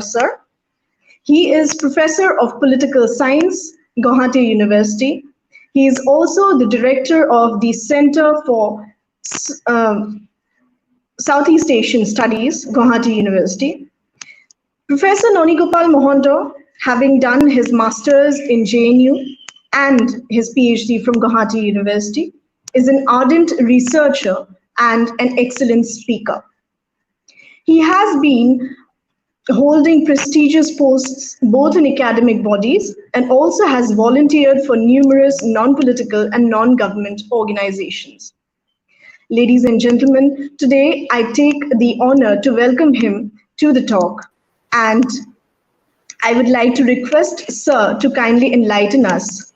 sir. He is Professor of Political Science, Guwahati University. He is also the Director of the Center for um, Southeast Asian Studies, Guwahati University. Professor Nani Mahanta, having done his Masters in JNU and his PhD from Guwahati University, is an ardent researcher and an excellent speaker. He has been holding prestigious posts both in academic bodies and also has volunteered for numerous non-political and non-government organizations. Ladies and gentlemen, today I take the honor to welcome him to the talk, and I would like to request Sir to kindly enlighten us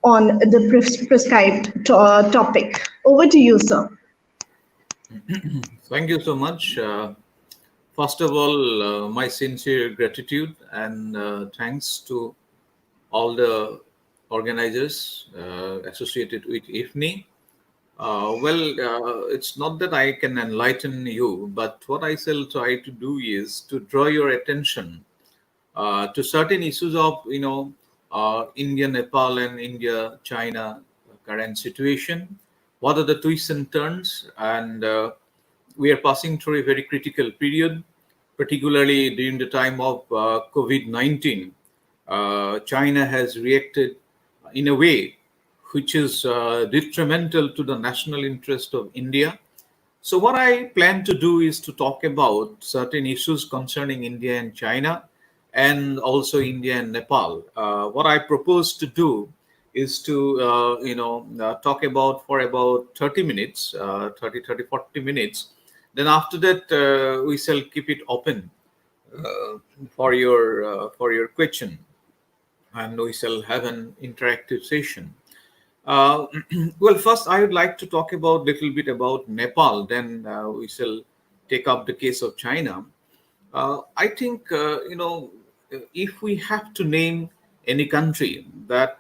on the prescribed topic. Over to you, sir. Thank you so much. First of all, my sincere gratitude and thanks to all the organizers associated with IFNI. It's not that I can enlighten you, but what I shall try to do is to draw your attention to certain issues of, India, Nepal, and India, China current situation. What are the twists and turns? And we are passing through a very critical period, particularly during the time of COVID-19. China has reacted in a way which is detrimental to the national interest of India. So what I plan to do is to talk about certain issues concerning India and China, and also India and Nepal. What I propose to do is to, talk about for about 30 minutes, 40 minutes. Then after that, we shall keep it open for your question, and we shall have an interactive session. First, I would like to talk about a little bit about Nepal. Then we shall take up the case of China. I think, if we have to name any country that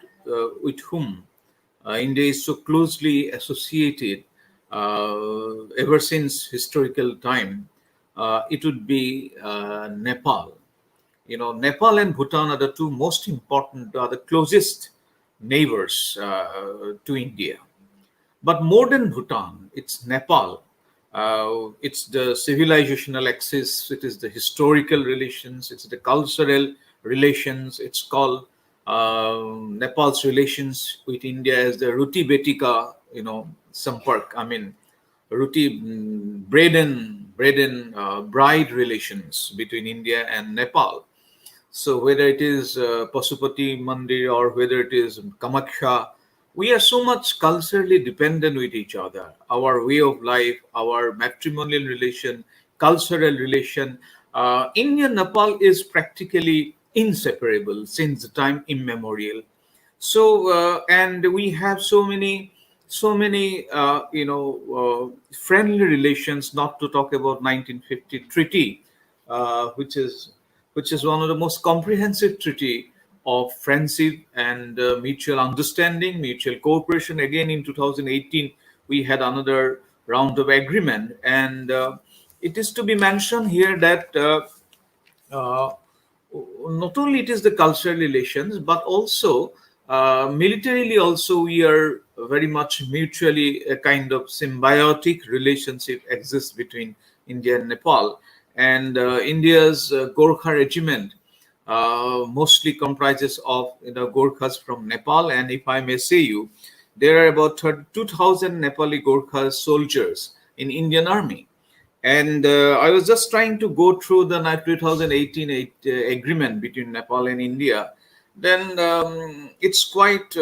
with whom India is so closely associated ever since historical time, it would be Nepal. Nepal and Bhutan are the two most important, are the closest neighbors to India. But more than Bhutan, it's Nepal. It's the civilizational axis, it is the historical relations, it's the cultural relations. It's called Nepal's relations with India as the Ruti Betika, Sampark. I mean, Ruti bread and bride relations between India and Nepal. So whether it is Pasupati Mandir or whether it is Kamakhya, we are so much culturally dependent with each other. Our way of life, our matrimonial relation, cultural relation. India and Nepal is practically inseparable since the time immemorial. So, and we have so many, friendly relations. Not to talk about 1950 treaty, which is one of the most comprehensive treaty of friendship and mutual understanding, mutual cooperation. Again, in 2018, we had another round of agreement. And it is to be mentioned here that not only it is the cultural relations, but also militarily also we are very much mutually a kind of symbiotic relationship exists between India and Nepal. And India's Gorkha regiment mostly comprises of Gorkhas from Nepal, and if I may say you, there are about 32,000 Nepali Gorkha soldiers in Indian Army. And I was just trying to go through the 2018 agreement between Nepal and India. Then it's quite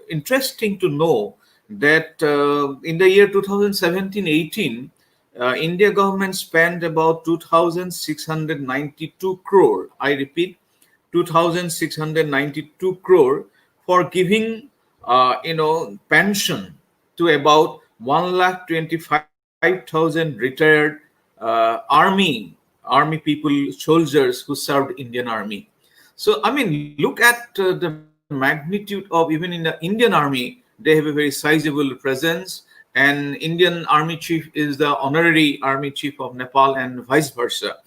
interesting to know that in the year 2017-18, India government spent about 2,692 crore. I repeat, 2,692 crore for giving, pension to about 1,25,000 retired army people, soldiers who served Indian Army. So, I mean, look at the magnitude of, even in the Indian Army, they have a very sizable presence. And Indian Army Chief is the honorary Army Chief of Nepal, and vice versa.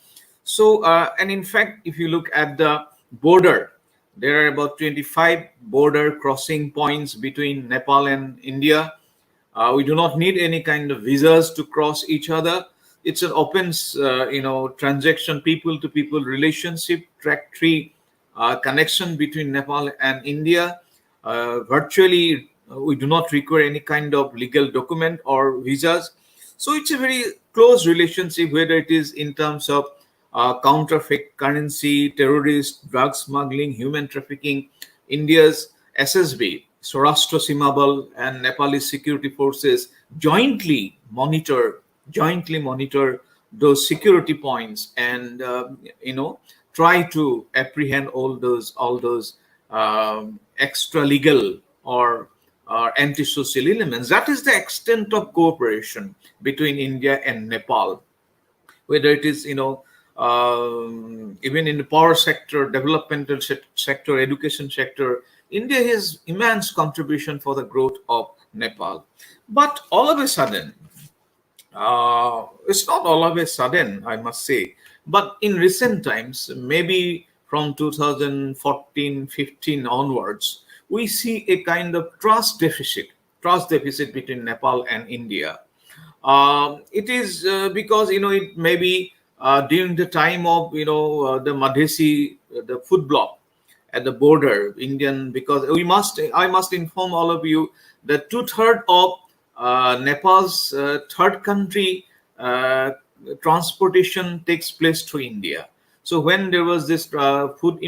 So, and in fact, if you look at the border, there are about 25 border crossing points between Nepal and India. We do not need any kind of visas to cross each other. It's an open, transaction, people to people relationship, track tree connection between Nepal and India. Virtually, we do not require any kind of legal document or visas. So it's a very close relationship, whether it is in terms of counterfeit currency, terrorist, drug smuggling, human trafficking. India's SSB, Saurashtra Simabal, and Nepalese security forces jointly monitor those security points, and try to apprehend all those extra legal or antisocial elements. That is the extent of cooperation between India and Nepal, whether it is even in the power sector, developmental sector, education sector. India has immense contribution for the growth of Nepal. But all of a sudden, it's not all of a sudden, I must say, but in recent times, maybe from 2014-15 onwards, we see a kind of trust deficit between Nepal and India. It is because it may be during the time of the Madhesi, the food block at the border, Indian, because I must inform all of you that two-thirds of Nepal's third country transportation takes place through India. So when there was this food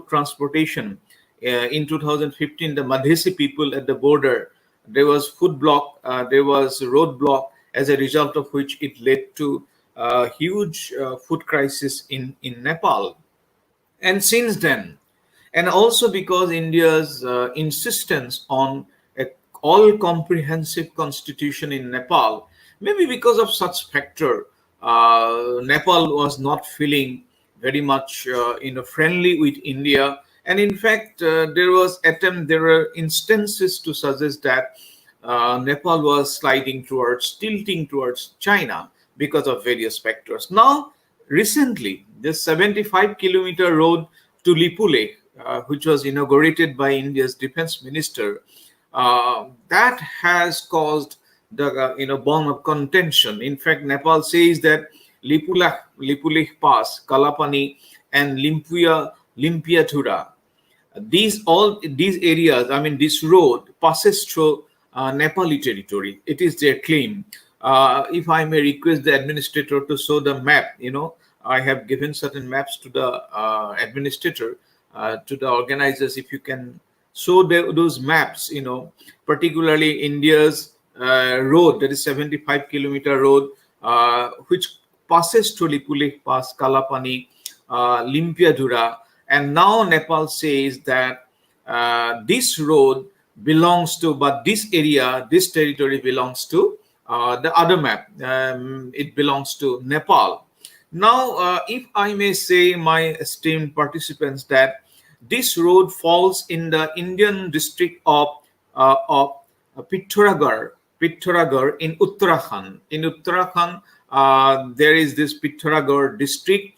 transportation in 2015, the Madhesi people at the border, there was food block, there was road block, as a result of which it led to a huge food crisis in Nepal. And since then, and also because India's insistence on a all comprehensive constitution in Nepal, maybe because of such factor, Nepal was not feeling very much friendly with India. And in fact, there were instances to suggest that Nepal was tilting towards China because of various factors. Now, recently, this 75-kilometer road to Lipulekh, which was inaugurated by India's defense minister, that has caused the bone of contention. In fact, Nepal says that Lipulekh Pass, Kalapani, and Limpiathura, these areas, this road passes through Nepali territory. It is their claim. If I may request the administrator to show the map, I have given certain maps to the administrator, to the organizers. If you can show those maps, particularly India's road, that is 75-kilometer road, which passes through Lipulekh Pass, Kalapani, Limpiadhura, and now Nepal says that this road belongs to, but this territory belongs to the other map. It belongs to Nepal. Now, if I may say, my esteemed participants, that this road falls in the Indian district of Pithoragarh in Uttarakhand. In Uttarakhand, there is this Pithoragarh district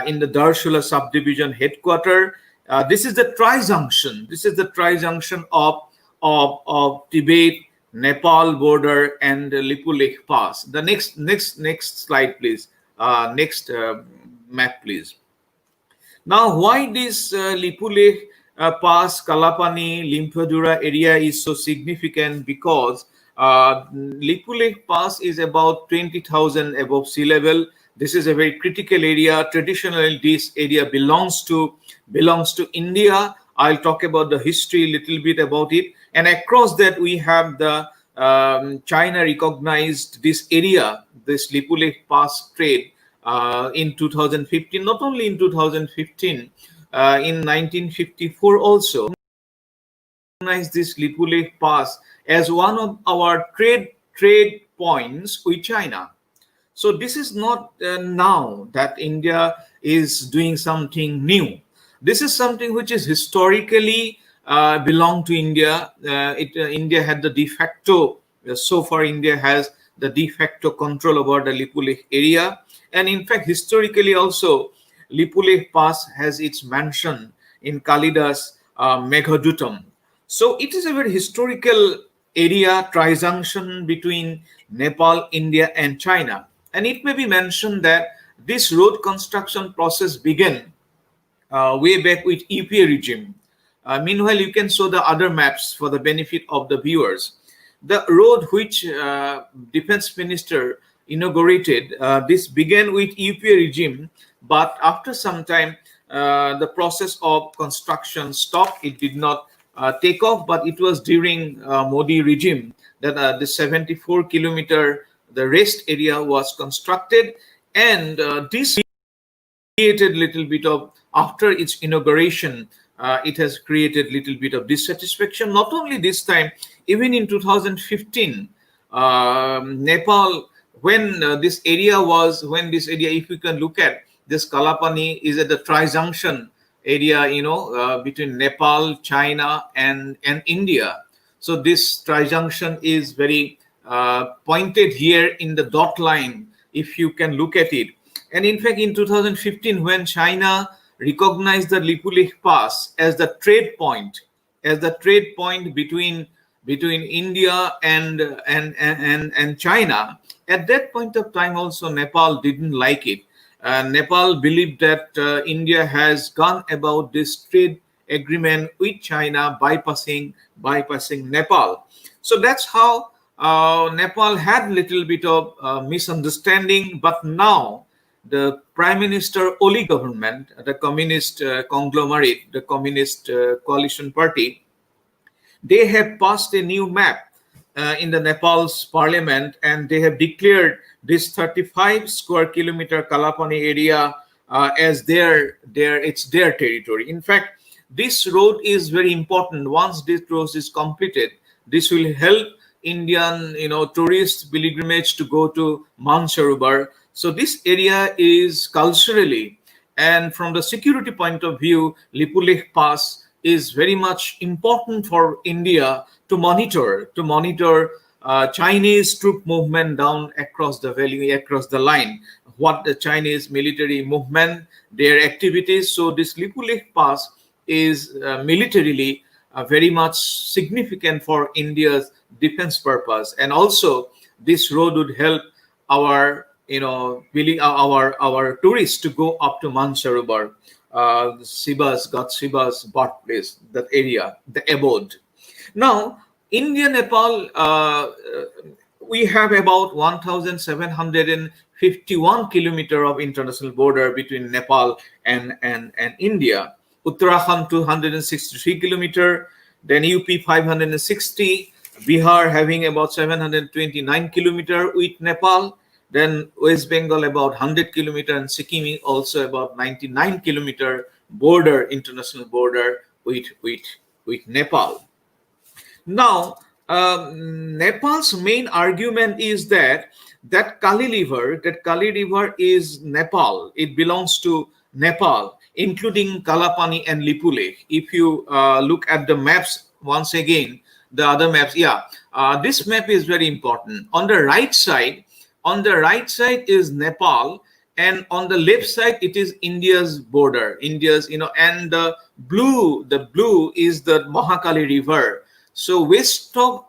in the Darshula subdivision headquarter. This is the tri-junction. This is the tri-junction of Tibet, Nepal border, and Lipulekh Pass. The next slide, please. Next map, please. Now, why this Lipulekh Pass, Kalapani, Limpiadhura area is so significant? Because Lipulekh Pass is about 20,000 above sea level. This is a very critical area. Traditionally, this area belongs to India. I'll talk about the history, a little bit about it. And across that, we have the China recognized this area, this Lipulekh Pass trade in 2015. Not only in 2015, in 1954 also, recognized this Lipulekh Pass as one of our trade points with China. So this is not now that India is doing something new. This is something which is historically belonged to India. India had the de facto. So far, India has the de facto control over the Lipulekh area. And in fact, historically also, Lipulekh Pass has its mansion in Kalidas Meghadutam. So it is a very historical area, trijunction between Nepal, India, and China. And it may be mentioned that this road construction process began way back with UPA regime. Meanwhile, you can show the other maps for the benefit of the viewers. The road which Defense Minister inaugurated, this began with UPA regime, but after some time, the process of construction stopped. It did not take off, but it was during Modi regime that the 74-kilometer, the rest area was constructed, and this created little bit of, after its inauguration, it has created little bit of dissatisfaction. Not only this time, even in 2015, Nepal, when this area, if you can look at this, Kalapani is at the trijunction area, between Nepal, China, and India. So this trijunction is very pointed here in the dot line, if you can look at it. And in fact, in 2015, when China recognized the Lipulekh Pass as the trade point, between India and China, at that point of time also Nepal didn't like it. Nepal believed that India has gone about this trade agreement with China, bypassing Nepal. So that's how Nepal had little bit of misunderstanding. But now the Prime Minister Oli government, the communist conglomerate, the communist coalition party, they have passed a new map in the Nepal's parliament, and they have declared this 35 square kilometer Kalapani area as their territory. In fact, this road is very important. Once this road is completed, this will help Indian tourist pilgrimage to go to Mansarovar. So this area is culturally and from the security point of view, Lipulekh Pass is very much important for India to monitor Chinese troop movement down across the valley, across the line, what the Chinese military movement, their activities. So this Lipulekh Pass is militarily very much significant for India's defense purpose. And also this road would help our our tourists to go up to Mansarovar, God Shiva's birthplace, that area, the abode. Now, India, Nepal, we have about 1,751 kilometers of international border between Nepal and India. Uttarakhand 263 kilometers, then UP 560, Bihar having about 729 kilometers with Nepal, then West Bengal about 100 kilometers, and Sikkim also about 99 kilometer border, international border with Nepal. Now, Nepal's main argument is that Kali River is Nepal. It belongs to Nepal, including Kalapani and Lipulekh. If you look at the maps once again, the other maps, this map is very important. On the right side is Nepal, and on the left side it is India's border. And the blue is the Mahakali River. So west of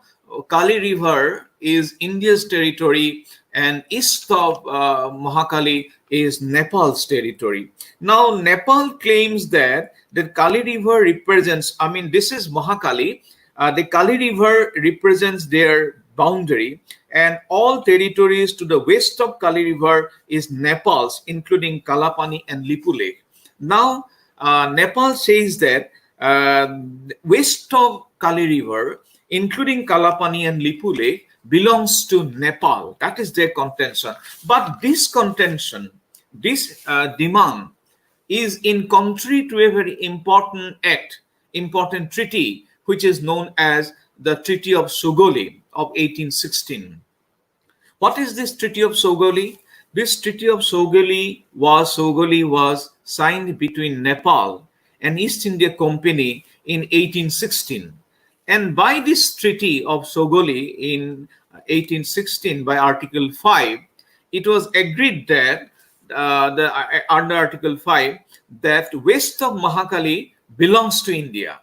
Kali River is India's territory, and east of Mahakali is Nepal's territory. Now Nepal claims that the Kali River represents, this is Mahakali, the Kali River represents their boundary, and all territories to the west of Kali River is Nepal's, including Kalapani and Lipulekh. Now Nepal says that west of Kali River, including Kalapani and Lipulekh, belongs to Nepal. That is their contention. But this contention, this demand is in contrary to a very important treaty, which is known as the Treaty of Sogoli of 1816. What is this Treaty of Sogoli? This Treaty of Sogoli was signed between Nepal and East India Company in 1816. And by this Treaty of Sogoli, 1816 by Article 5, it was agreed that under Article 5 that west of Mahakali belongs to India.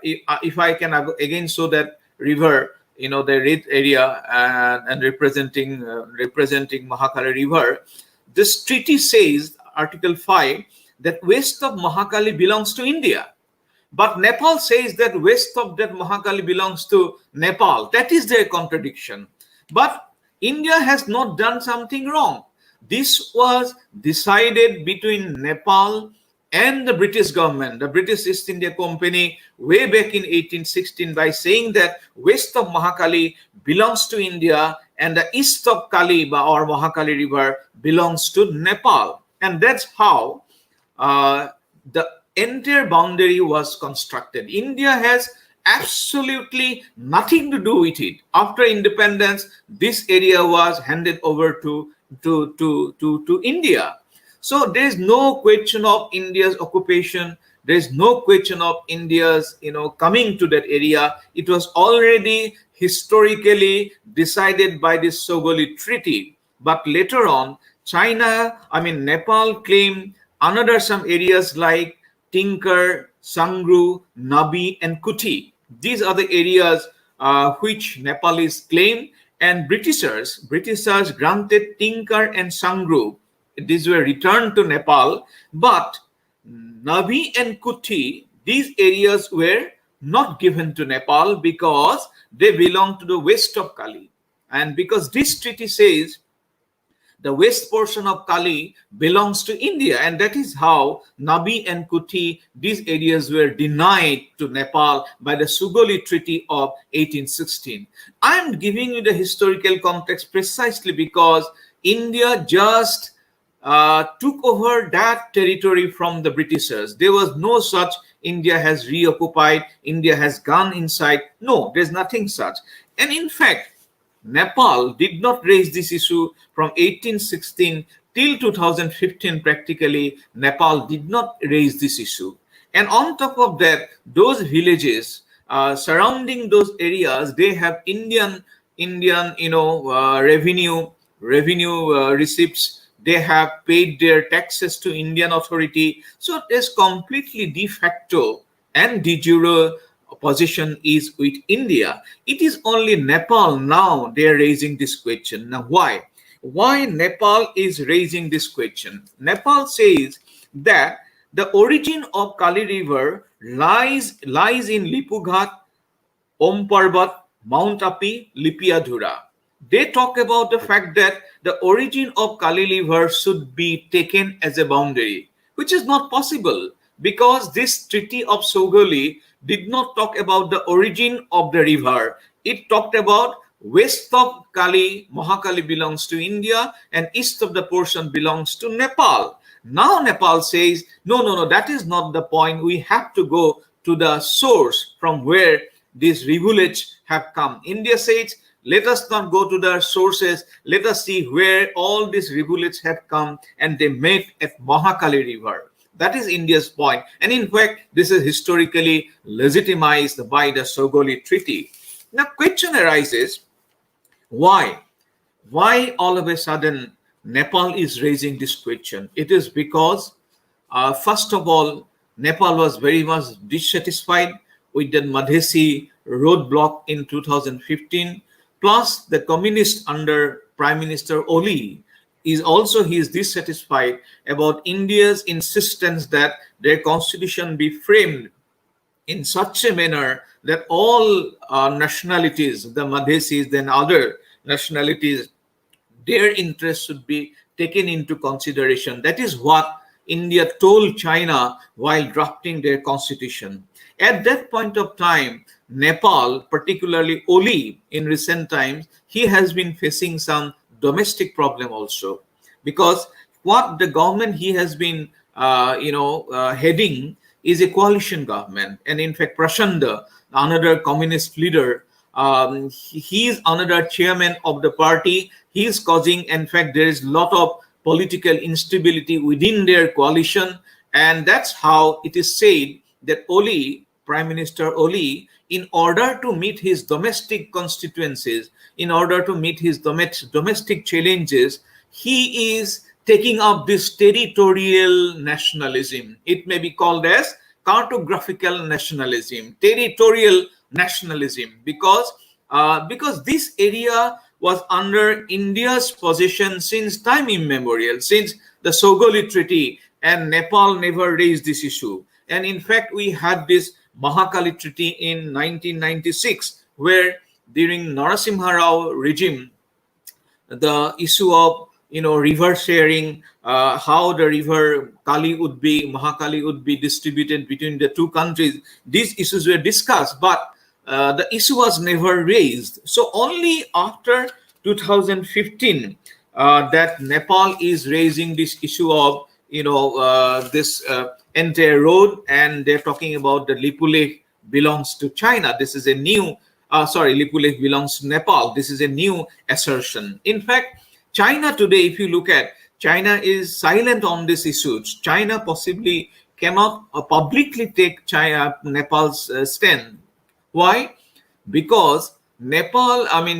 If I can again show that river, the red area and representing Mahakali River, this treaty says, Article 5, that west of Mahakali belongs to India. But Nepal says that west of that Mahakali belongs to Nepal. That is their contradiction. But India has not done something wrong. This was decided between Nepal and the British government, the British East India Company, way back in 1816, by saying that west of Mahakali belongs to India and the east of Kali or Mahakali River belongs to Nepal. And that's how the entire boundary was constructed. India has absolutely nothing to do with it. After independence, this area was handed over to India. So there is no question of India's occupation. There is no question of India's coming to that area. It was already historically decided by this Sogoli Treaty. But later on, Nepal claimed another some areas like Tinker, Sangru, Nabi, and Kuti. These are the areas which Nepalese claim, and Britishers granted Tinker and Sangru. These were returned to Nepal, but Nabi and Kuti, these areas were not given to Nepal because they belong to the west of Kali. And because this treaty says the west portion of Kali belongs to India, and that is how Nabi and Kuti, these areas were denied to Nepal by the Sogoli Treaty of 1816. I am giving you the historical context precisely because India just took over that territory from the Britishers. There was no such India has reoccupied, India has gone inside. No, there's nothing such. And in fact, Nepal did not raise this issue from 1816 till 2015. Practically, Nepal did not raise this issue. And on top of that, those villages surrounding those areas, they have Indian revenue receipts. They have paid their taxes to Indian authority. So there's completely de facto and de jure position is with India. It is only Nepal now they're raising this question. Now why? Why Nepal is raising this question? Nepal says that the origin of Kali River lies in Lipughat, Om Parbat, Mount Api, Lipiadhura. They talk about the fact that the origin of Kali River should be taken as a boundary, which is not possible because this Treaty of Sogoli did not talk about the origin of the river. It talked about west of Kali, Mahakali belongs to India, and east of the portion belongs to Nepal. Now Nepal says, no, that is not the point. We have to go to the source from where these rivulets have come. India says, let us not go to the sources. Let us see where all these rivulets have come and they met at Mahakali River. That is India's point. And in fact, this is historically legitimized by the Sogoli Treaty. Now, question arises, why? Why all of a sudden Nepal is raising this question? It is because, first of all, Nepal was very much dissatisfied with the Madhesi roadblock in 2015. Plus, the communist under Prime Minister Oli he is dissatisfied about India's insistence that their constitution be framed in such a manner that all nationalities, the Madhesis, then other nationalities, their interests should be taken into consideration. That is what India told China while drafting their constitution. At that point of time, Nepal, particularly Oli, in recent times, he has been facing some domestic problem also, because what the government he has been heading is a coalition government. And in fact, Prachanda, another communist leader, he is another chairman of the party. He is causing, in fact, there is a lot of political instability within their coalition. And that's how it is said that Oli, Prime Minister Oli, in order to meet his domestic constituencies, in order to meet his domestic challenges, he is taking up this territorial nationalism. It may be called as cartographical nationalism, territorial nationalism, because this area was under India's possession since time immemorial, since the Sogoli Treaty, and Nepal never raised this issue. And in fact, we had this Mahakali Treaty in 1996, where during Narasimha Rao regime, the issue of river sharing, how the river Mahakali would be distributed between the two countries, these issues were discussed, but the issue was never raised. So only after 2015 that Nepal is raising this issue of this entire road, and they're talking about the Lipulekh belongs to China. This is a new Lipulekh belongs to Nepal. This is a new assertion. In fact, China today, if you look at, China is silent on this issue. China possibly cannot publicly take Nepal's stand. Why? Because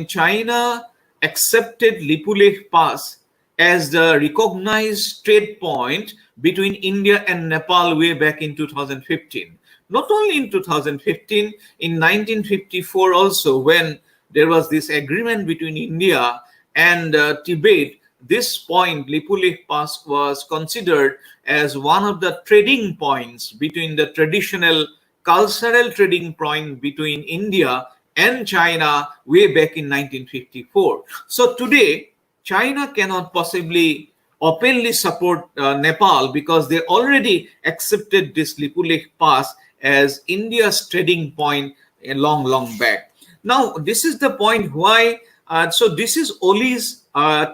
China accepted Lipulekh Pass as the recognized trade point between India and Nepal way back in 2015. Not only in 2015, in 1954 also, when there was this agreement between India and Tibet, this point, Lipulekh Pass, was considered as one of the trading points between the traditional cultural trading point between India and China way back in 1954. So today, China cannot possibly openly support Nepal because they already accepted this Lipulekh Pass as India's trading point a long back. Now, this is the point why, so this is Oli's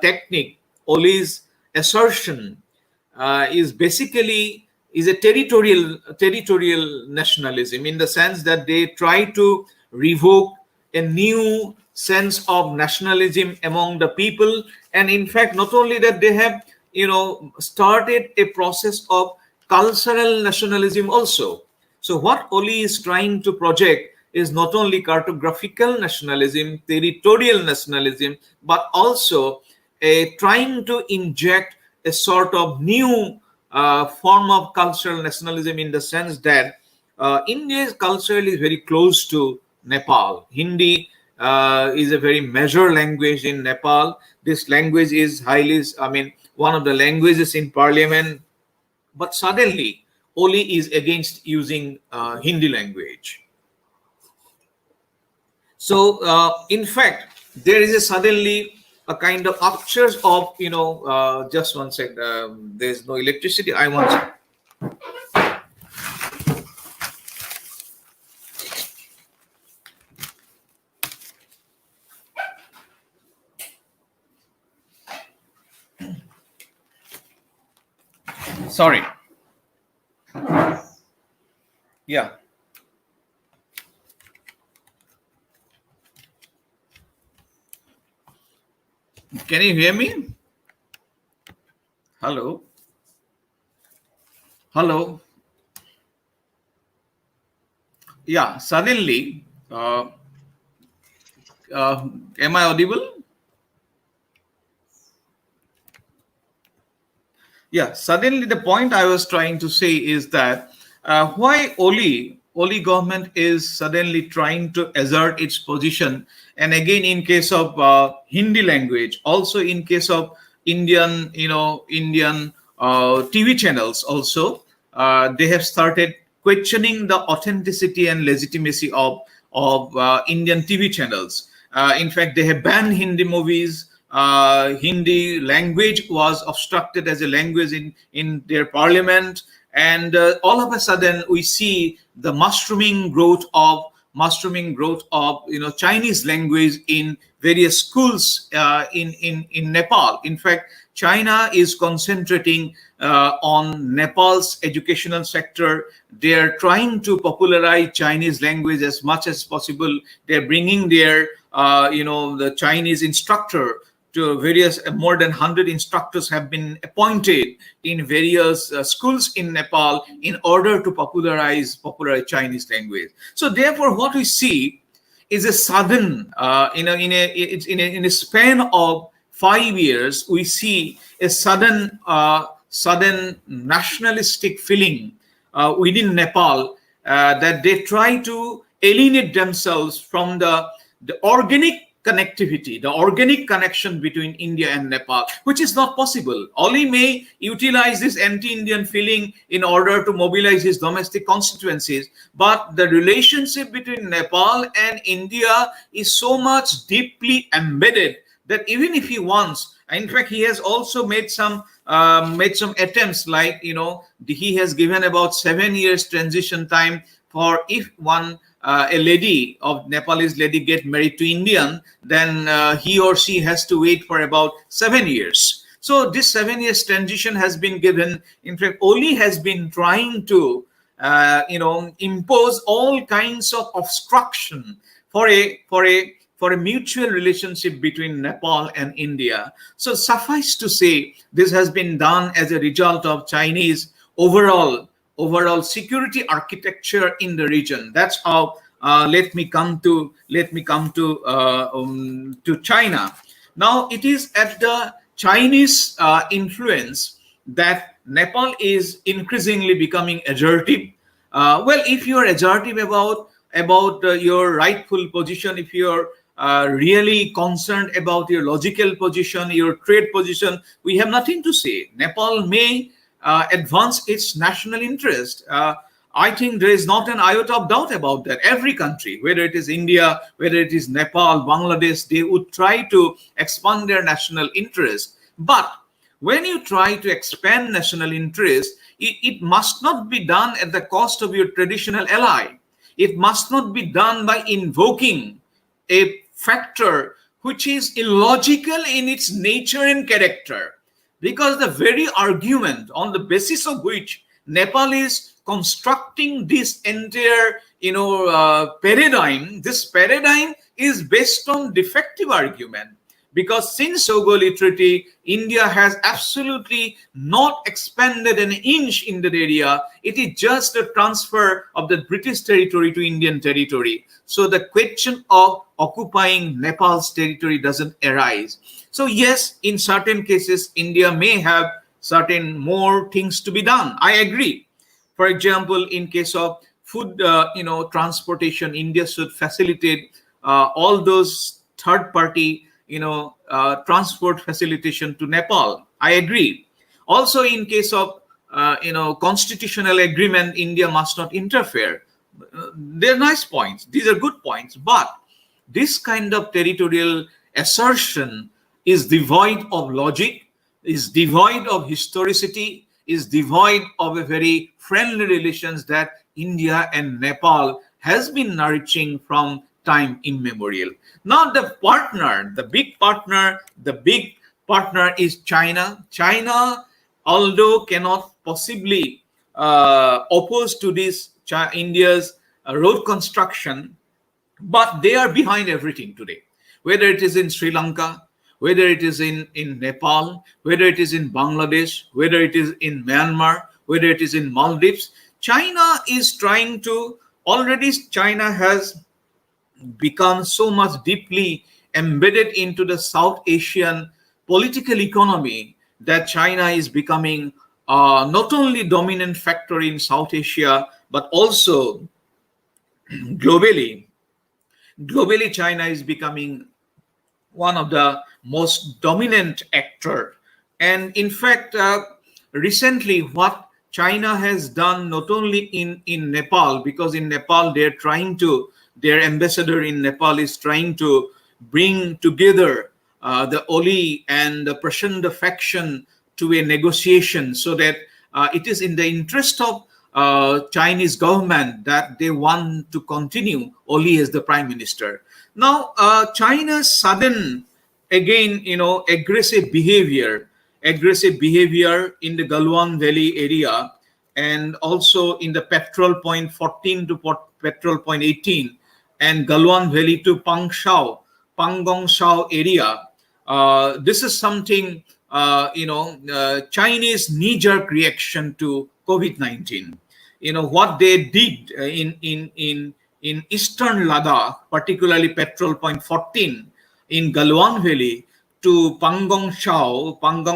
technique, Oli's assertion is basically a territorial nationalism, in the sense that they try to revoke a new sense of nationalism among the people. And in fact, not only that, they have started a process of cultural nationalism also. So what Oli is trying to project is not only cartographical nationalism, territorial nationalism, but also trying to inject a sort of new form of cultural nationalism, in the sense that India's culture is very close to Nepal. Hindi is a very major language in Nepal. This language is one of the languages in parliament, but suddenly Oli is against using Hindi language. So in fact, there is suddenly a kind of upsurge of, just one sec, there's no electricity. I want. Sorry. Yeah. Can you hear me? Hello? Hello? Yeah, suddenly, am I audible? Yeah, suddenly the point I was trying to say is that why Oli government is suddenly trying to assert its position. And again, in case of Hindi language, also in case of Indian TV channels also, they have started questioning the authenticity and legitimacy of Indian TV channels. In fact, they have banned Hindi movies. Hindi language was obstructed as a language in their parliament, and all of a sudden we see the mushrooming growth of Chinese language in various schools in Nepal. In fact, China is concentrating on Nepal's educational sector. They are trying to popularize Chinese language as much as possible. They're bringing their the Chinese instructor to various more than 100 instructors have been appointed in various schools in Nepal in order to popularize Chinese language. So therefore, what we see is a sudden in a span of 5 years, we see a sudden nationalistic feeling within Nepal, that they try to alienate themselves from the organic connectivity, the organic connection between India and Nepal, which is not possible. Oli may utilize this anti-Indian feeling in order to mobilize his domestic constituencies, but the relationship between Nepal and India is so much deeply embedded that even if he wants, in fact, he has also made some attempts, like, he has given about 7 years transition time for if a lady of Nepalese lady get married to Indian, then he or she has to wait for about 7 years. So this 7 years transition has been given. In fact, Oli has been trying to impose all kinds of obstruction for a mutual relationship between Nepal and India. So suffice to say, this has been done as a result of Chinese overall security architecture in the region. That's how. Let me come to China. Now, it is at the Chinese influence that Nepal is increasingly becoming assertive. Well, if you are assertive about your rightful position, if you are really concerned about your logical position, your trade position, we have nothing to say. Nepal may advance its national interest. I think there is not an iota of doubt about that. Every country, whether it is India, whether it is Nepal, Bangladesh, they would try to expand their national interest. But when you try to expand national interest, it must not be done at the cost of your traditional ally. It must not be done by invoking a factor which is illogical in its nature and character. Because the very argument on the basis of which Nepal is constructing this entire paradigm, this paradigm is based on defective argument. Because since Sogoli Treaty, India has absolutely not expanded an inch in that area. It is just a transfer of the British territory to Indian territory. So the question of occupying Nepal's territory doesn't arise. So yes, in certain cases, India may have certain more things to be done. I agree. For example, in case of food, transportation, India should facilitate all those third-party, transport facilitation to Nepal. I agree. Also, in case of constitutional agreement, India must not interfere. They're nice points. These are good points. But this kind of territorial assertion is devoid of logic, is devoid of historicity, is devoid of a very friendly relations that India and Nepal has been nourishing from time immemorial. Now the big partner is China. China, although cannot possibly oppose to this India's road construction, but they are behind everything today. Whether it is in Sri Lanka, whether it is in Nepal, whether it is in Bangladesh, whether it is in Myanmar, whether it is in Maldives, China has become so much deeply embedded into the South Asian political economy that China is becoming not only dominant factor in South Asia, but also globally. Globally, China is becoming one of the most dominant actor. And in fact, recently what China has done, not only in Nepal, because in Nepal their ambassador in Nepal is trying to bring together the Oli and the Prachanda faction to a negotiation, so that it is in the interest of Chinese government that they want to continue Oli as the prime minister. Now, China's sudden, again, aggressive behavior in the Galwan Valley area, and also in the Petrol Point 14 to Petrol Point 18, and Galwan Valley to Pangong Shao area, This is something, Chinese knee-jerk reaction to COVID-19. What they did in eastern Ladakh, particularly Petrol Point 14 in Galwan Valley to Pangong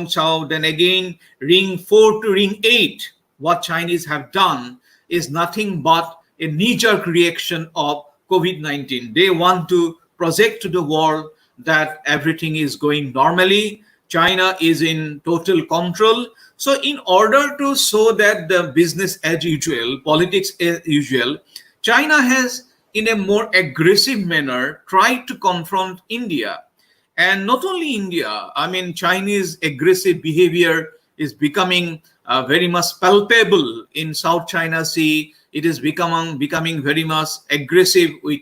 Chao, then again Ring 4 to Ring 8. What Chinese have done is nothing but a knee-jerk reaction of COVID-19. They want to project to the world that everything is going normally. China is in total control. So in order to show that the business as usual, politics as usual, China has, in a more aggressive manner, tried to confront India. And not only India, I mean, Chinese aggressive behavior is becoming very much palpable in South China Sea. It is becoming very much aggressive with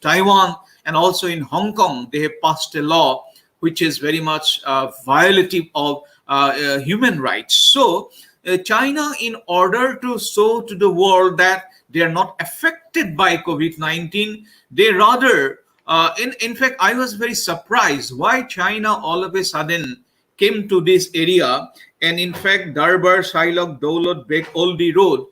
Taiwan, and also in Hong Kong. They have passed a law which is very much violative of human rights. So China, in order to show to the world that they are not affected by COVID-19, they rather, in fact, I was very surprised why China all of a sudden came to this area. And in fact, Darbar, Shylok, Dowlat Beg, Oldie Road,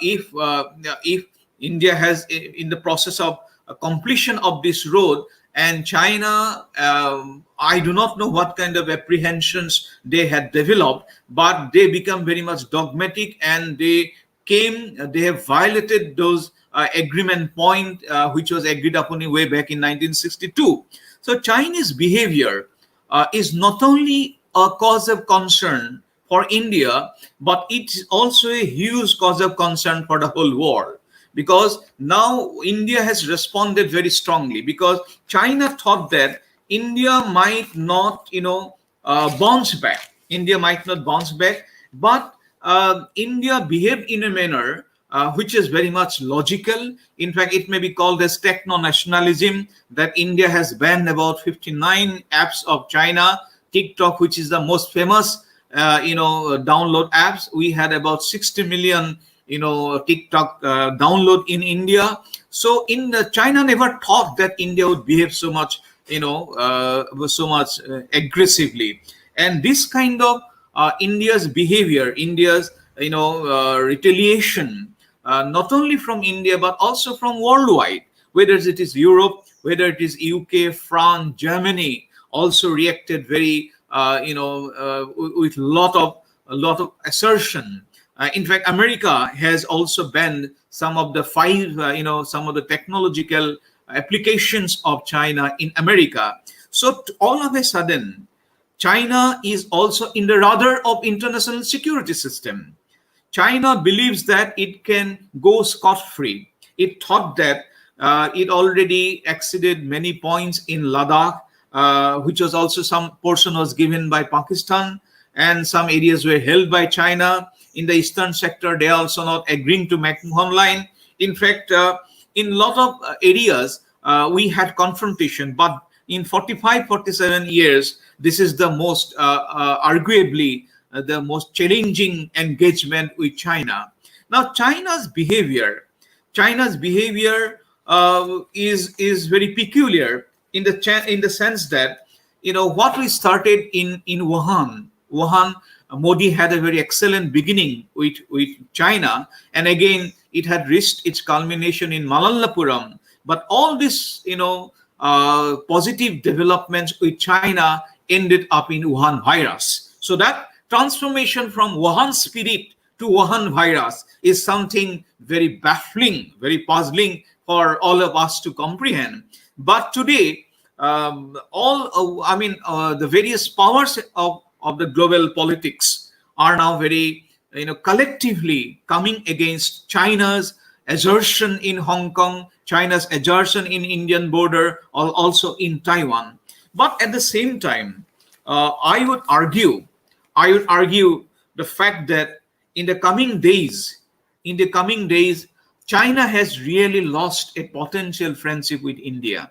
if India has in the process of completion of this road, and China, I do not know what kind of apprehensions they had developed, but they become very much dogmatic, and they have violated those agreement point which was agreed upon way back in 1962. So Chinese behavior is not only a cause of concern for India, but it's also a huge cause of concern for the whole world. Because now India has responded very strongly, because China thought that India might not, bounce back. India might not bounce back, but India behaved in a manner which is very much logical. In fact, it may be called as techno-nationalism, that India has banned about 59 apps of China. TikTok, which is the most famous, download apps, we had about 60 million TikTok download in India. So China never thought that India would behave so much, aggressively. And this kind of India's behavior, India's, retaliation, not only from India, but also from worldwide, whether it is Europe, whether it is UK, France, Germany, also reacted very, with a lot of assertion. In fact, America has also banned some of the some of the technological applications of China in America. So all of a sudden, China is also in the radar of international security system. China believes that it can go scot-free. It thought that it already exceeded many points in Ladakh, which was also some portion was given by Pakistan, and some areas were held by China. In the eastern sector, they are also not agreeing to McMahon line. In fact, in a lot of areas, we had confrontation, but in 45, 47 years, this is the most, arguably, the most challenging engagement with China. Now, China's behavior is very peculiar in the sense that, what we started in Wuhan, Modi had a very excellent beginning with China, and again it had reached its culmination in Malallapuram. But all this, positive developments with China ended up in Wuhan virus. So that transformation from Wuhan spirit to Wuhan virus is something very baffling, very puzzling for all of us to comprehend. But today, the various powers of the global politics are now very, collectively coming against China's assertion in Hong Kong, China's assertion in Indian border, or also in Taiwan. But at the same time, I would argue the fact that in the coming days, China has really lost a potential friendship with India.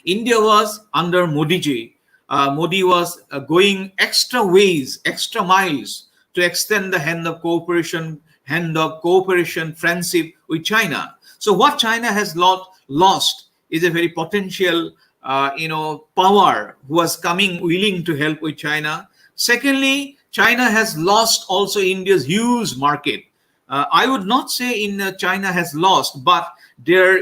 India was under Modi ji. Modi was going extra miles to extend the hand of cooperation, friendship with China. So what China has lost is a very potential power who was coming willing to help with China. Secondly, China has lost also India's huge market. I would not say China has lost, but their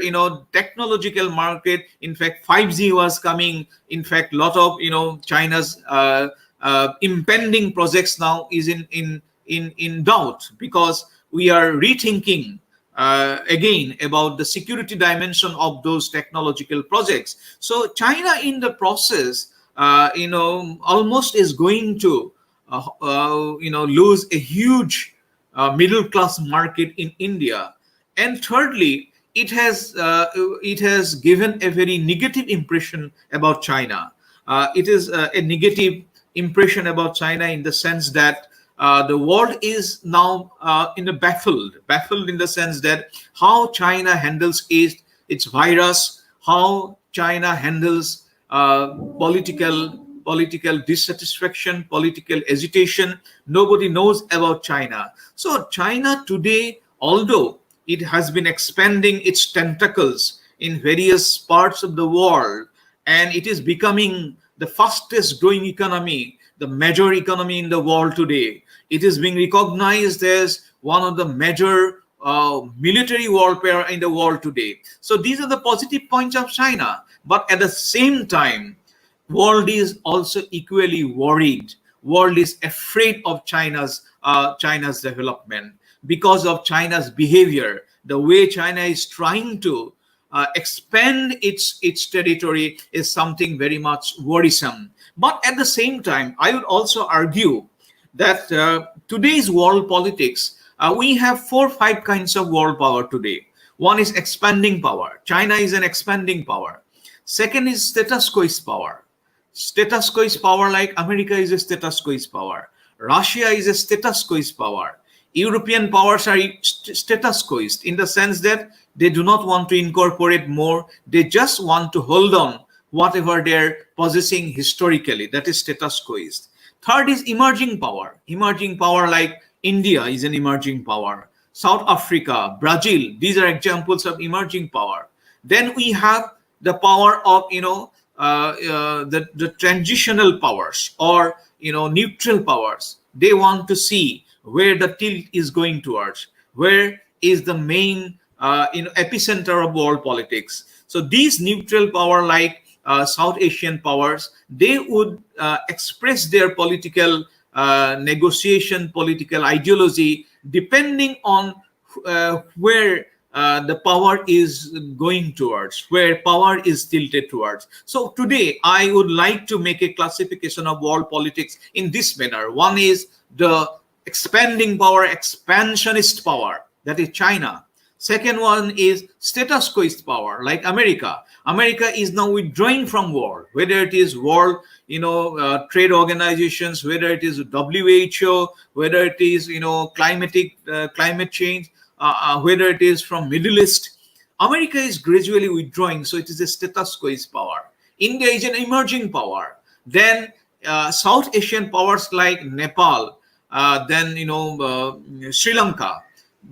technological market. In fact, 5G was coming. In fact, lot of China's impending projects now is in doubt, because we are rethinking again about the security dimension of those technological projects. So China in the process, almost is going to, lose a huge middle class market in India. And thirdly, it has given a very negative impression about China. It is a negative impression about China in the sense that the world is now baffled in the sense that how China handles its virus, how China handles political dissatisfaction, political agitation. Nobody knows about China. So China today, although it has been expanding its tentacles in various parts of the world, and it is becoming the fastest growing economy, the major economy in the world today. It is being recognized as one of the major military warfare in the world today. So these are the positive points of China. But at the same time, world is also equally worried. World is afraid of China's development because of China's behavior. The way China is trying to expand its territory is something very much worrisome. But at the same time, I would also argue that today's world politics, we have 4 or 5 kinds of world power today. One is expanding power. China is an expanding power. Second is status quo power. Status quo power, like America is a status quo power. Russia is a status quo power. European powers are status quoist in the sense that they do not want to incorporate more. They just want to hold on whatever they're possessing historically. That is status quoist. Third is emerging power. Emerging power like India is an emerging power. South Africa, Brazil, these are examples of emerging power. Then we have the power of the transitional powers, or neutral powers. They want to see where the tilt is going towards, where is the main epicenter of world politics. So these neutral power like South Asian powers, they would express their political negotiation, political ideology, depending on where the power is going towards, where power is tilted towards. So today, I would like to make a classification of world politics in this manner. One is the expanding power, expansionist power, that is China. Second one is status quoist power, like America. America is now withdrawing from world, whether it is world, trade organizations, whether it is WHO, whether it is, climate change, whether it is from Middle East. America is gradually withdrawing, so it is a status quoist power. India is an emerging power. Then South Asian powers like Nepal, then Sri Lanka,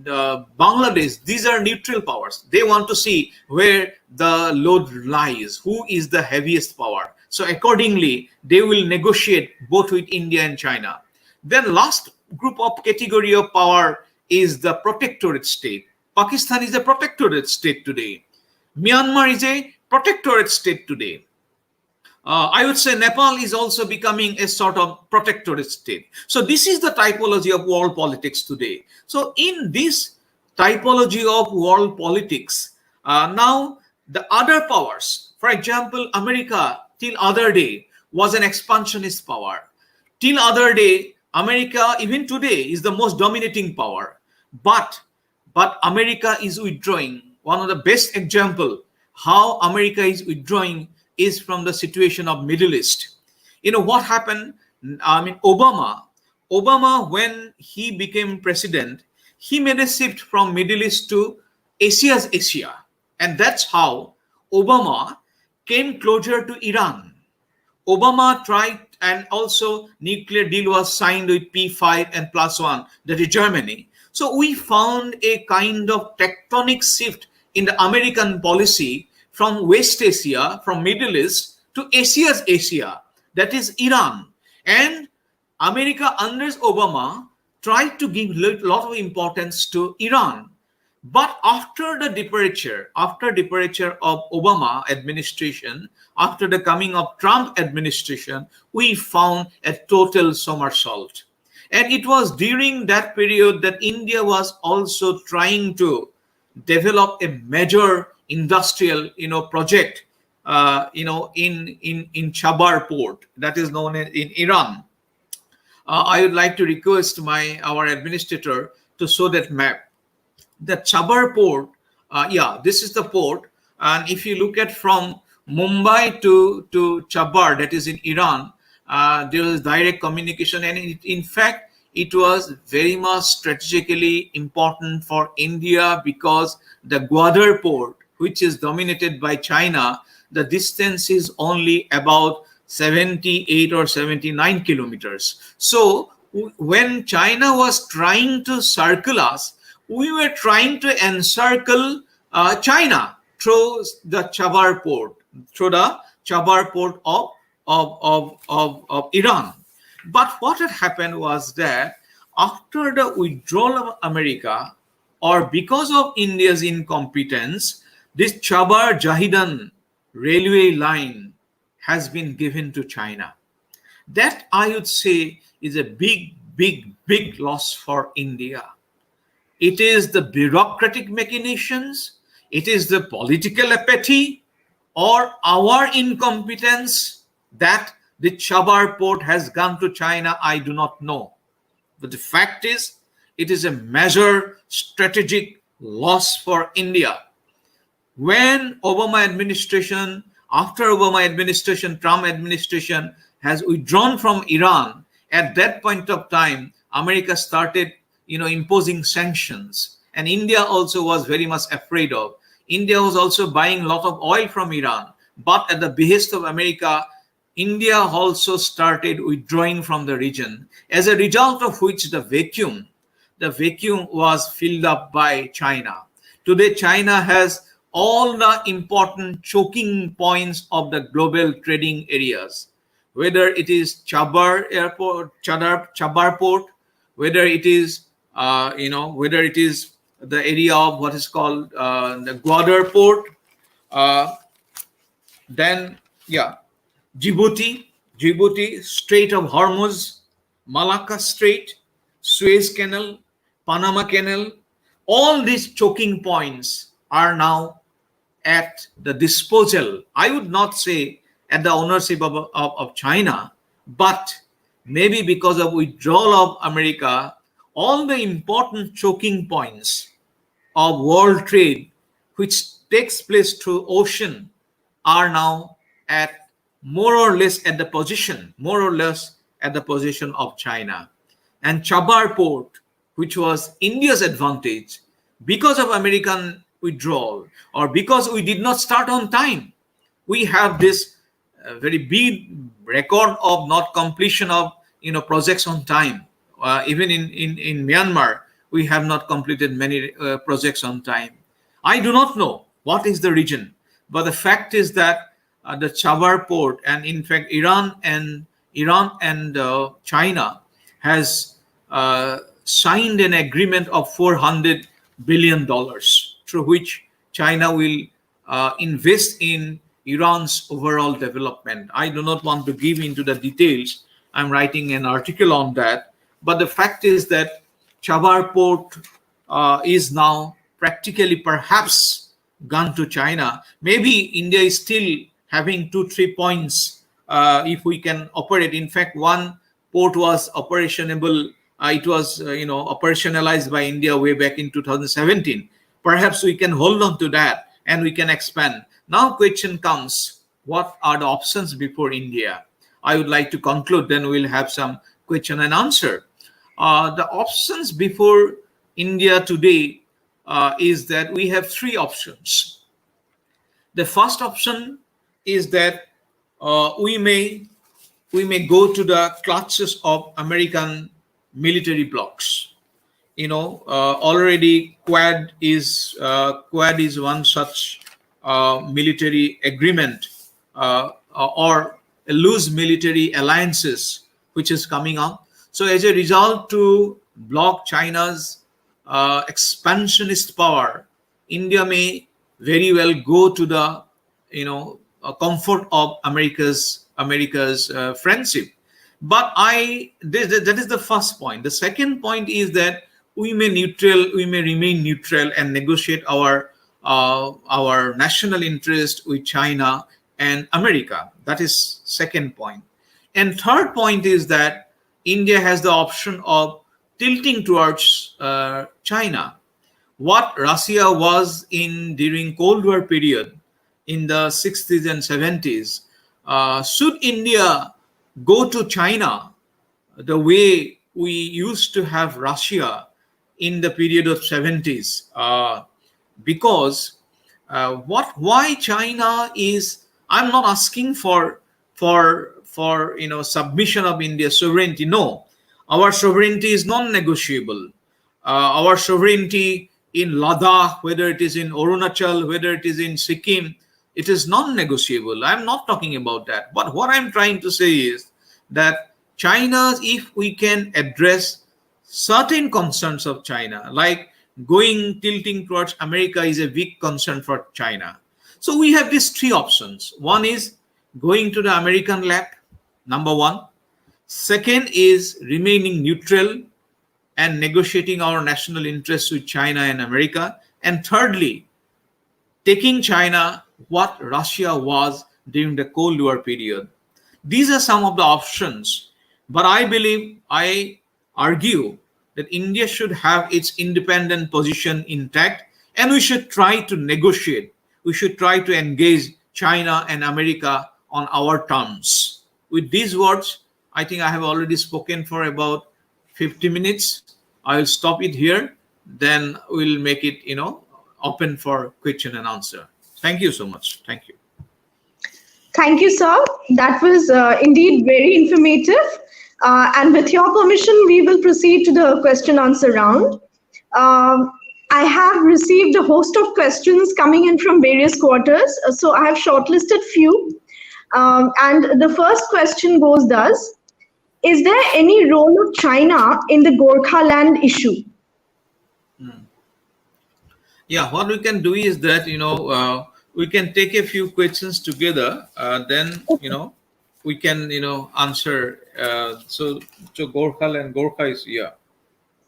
Bangladesh, these are neutral powers. They want to see where the load lies, who is the heaviest power. So accordingly, they will negotiate both with India and China. Then last group of category of power is the protectorate state. Pakistan is a protectorate state today. Myanmar is a protectorate state today. I would say Nepal is also becoming a sort of protectorate state. So this is the typology of world politics today. So in this typology of world politics, now the other powers, for example, America till other day was an expansionist power. Till other day, America, even today, is the most dominating power. But America is withdrawing. One of the best example how America is withdrawing is from the situation of Middle East. What happened? Obama, when he became president, he made a shift from Middle East to Asia's Asia. And that's how Obama came closer to Iran. Obama tried, and also nuclear deal was signed with P5 and +1, that is Germany. So we found a kind of tectonic shift in the American policy from West Asia, from Middle East to Asia's Asia, that is Iran. And America under Obama tried to give a lot of importance to Iran. But after departure of Obama administration, after the coming of Trump administration, we found a total somersault. And it was during that period that India was also trying to develop a major industrial, project, in Chabar Port, that is known as in Iran. I would like to request our administrator to show that map. The Chabar Port, this is the port. And if you look at from Mumbai to Chabar, that is in Iran, there is direct communication. And in fact, it was very much strategically important for India because the Gwadar port, which is dominated by China, the distance is only about 78 or 79 kilometers. So when China was trying to circle us, we were trying to encircle China through the Chabar Port, of Iran. But what had happened was that after the withdrawal of America, or because of India's incompetence, this Chabar Jahidan railway line has been given to China. That, I would say, is a big, big, big loss for India. It is the bureaucratic machinations, it is the political apathy, or our incompetence that the Chabar port has gone to China, I do not know. But the fact is, it is a major strategic loss for India. When after Obama administration, Trump administration has withdrawn from Iran, at that point of time, America started, imposing sanctions. And India also was very much afraid of. India was also buying a lot of oil from Iran. But at the behest of America, India also started withdrawing from the region, as a result of which the vacuum was filled up by China. Today, China has all the important choking points of the global trading areas, whether it is Chabar Port, whether it is the area of what is called the Gwadar Port, Djibouti, Strait of Hormuz, Malacca Strait, Suez Canal, Panama Canal. All these choking points are now at the disposal, I would not say at the ownership of China, but maybe because of withdrawal of America, all the important choking points of world trade, which takes place through ocean, are now at more or less at the position of China. And Chabar Port, which was India's advantage, because of American withdrawal, or because we did not start on time, we have this very big record of not completion of projects on time. Even in Myanmar, we have not completed many projects on time. I do not know what is the reason, but the fact is that the Chabar Port, and in fact Iran and China has signed an agreement of $400 billion, through which China will invest in Iran's overall development. I do not want to give into the details. I'm writing an article on that. But the fact is that Chabar Port is now practically perhaps gone to China. Maybe India is still having 2-3 points if we can operate. In fact, one port was operationable. It was operationalized by India way back in 2017. Perhaps we can hold on to that and we can expand. Now question comes, what are the options before India? I would like to conclude, then we'll have some question and answer. The options before India today is that we have 3 options. The first option is that we may go to the clutches of American military blocs. Already Quad is one such military agreement or loose military alliances which is coming up. So as a result, to block China's expansionist power, India may very well go to the comfort of America's friendship. But that is the first point. The second point is that we may remain neutral and negotiate our national interest with China and America. That is second point. And third point is that India has the option of tilting towards China. What Russia was in during Cold War period in the 60s and 70s, should India go to China the way we used to have Russia in the period of 70s? Because why China is, I'm not asking for submission of India's sovereignty. No, our sovereignty is non-negotiable. Our sovereignty in Ladakh, whether it is in Arunachal, whether it is in Sikkim, it is non-negotiable. I'm not talking about that. But what I'm trying to say is that China, if we can address certain concerns of China, like tilting towards America is a big concern for China. So we have these three options. One is going to the American lap, number one. Second is remaining neutral and negotiating our national interests with China and America. And thirdly, taking China what Russia was during the Cold War period. These are some of the options. But I argue that India should have its independent position intact, and we should try to negotiate. We should try to engage China and America on our terms. With these words, I think I have already spoken for about 50 minutes. I will stop it here. Then we'll make it, open for question and answer. Thank you so much. Thank you. Thank you, sir. That was indeed very informative. And with your permission, we will proceed to the question answer round. I have received a host of questions coming in from various quarters. So I have shortlisted few. And the first question goes thus: is there any role of China in the Gorkha land issue? Yeah, what we can do is that, we can take a few questions together. Then, we can, answer. So Gorkha and Gorkha is, yeah.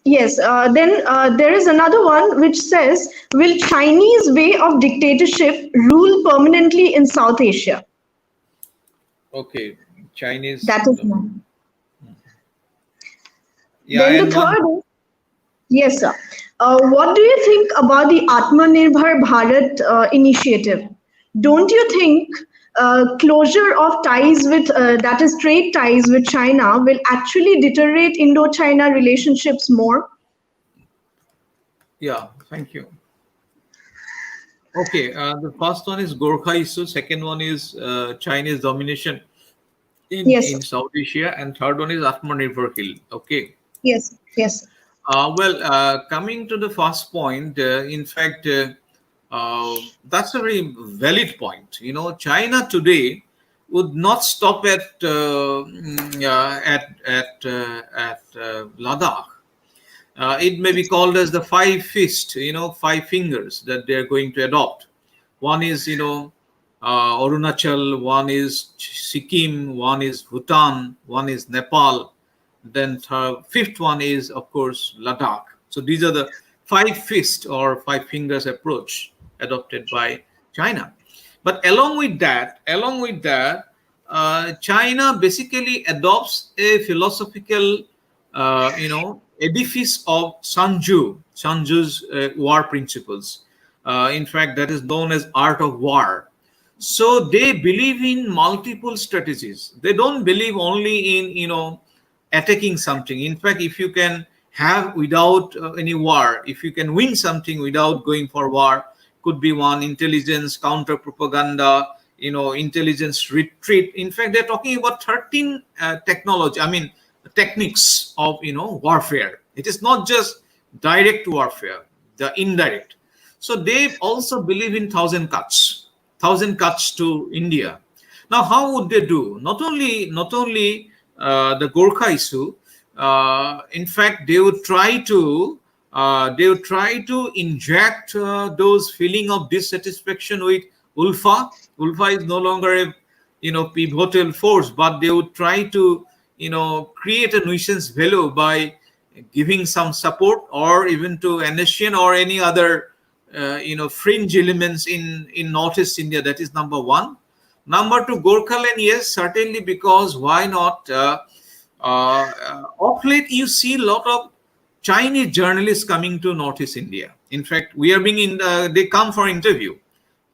Yes, then there is another one which says, will Chinese way of dictatorship rule permanently in South Asia? Okay, Chinese. That is one. Yeah, then the third, yes, sir. What do you think about the Atmanirbhar Bharat initiative? Don't you think closure of ties with, that is trade ties with China, will actually deteriorate Indo-China relationships more? Yeah, thank you. Okay, the first one is Gorkha issue. Second one is Chinese domination in South Asia, and third one is Atmanirbhar Hill. Okay. Yes, yes. Well, coming to the first point, in fact, that's a very valid point. China today would not stop at Ladakh. It may be called as the five fist, 5 fingers that they are going to adopt. One is, Arunachal, one is Sikkim, one is Bhutan, one is Nepal. Then fifth one is, of course, Ladakh. So these are the 5 fist or 5 fingers approach adopted by China. But along with that, China basically adopts a philosophical, edifice of Sanju's war principles. In fact, that is known as art of war. So they believe in multiple strategies. They don't believe only in, attacking something. In fact, if you can have without any war, if you can win something without going for war, could be one. Intelligence, counter propaganda, intelligence retreat. In fact, they're talking about 13 techniques of warfare. It is not just direct warfare, the indirect. So they also believe in 1,000 cuts. 1,000 cuts to India. Now, how would they do? Not only the Gorkha issue. In fact, they would try to inject those feeling of dissatisfaction with Ulfa. Ulfa is no longer a pivotal force, but they would try to create a nuisance value by giving some support, or even to NSCN or any other fringe elements in Northeast India. That is number one. Number two, Gorkhaland, yes, certainly, because why not? Of late, you see a lot of Chinese journalists coming to Northeast India. In fact, we are being they come for interview.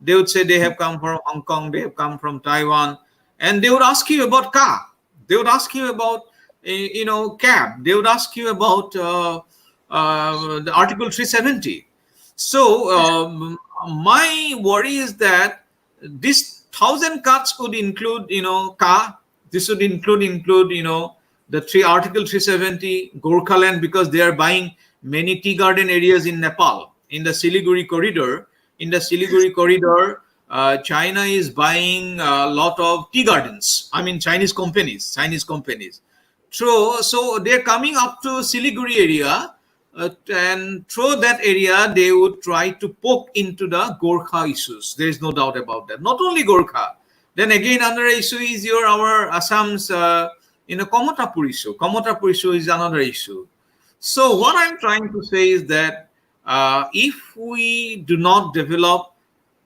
They would say they have come from Hong Kong, they have come from Taiwan, and they would ask you about car. They would ask you about cab. They would ask you about the Article 370. So my worry is that this 1,000 cuts would include car. This would include the Article 370, Gorkhaland, because they are buying many tea garden areas in Nepal, in the Siliguri corridor. In the Siliguri corridor, China is buying a lot of tea gardens. I mean, Chinese companies. So they're coming up to Siliguri area, and through that area, they would try to poke into the Gorkha issues. There is no doubt about that. Not only Gorkha. Then again, another issue is our Assam's Komotapur issue. Komotapur issue is another issue. So what I'm trying to say is that if we do not develop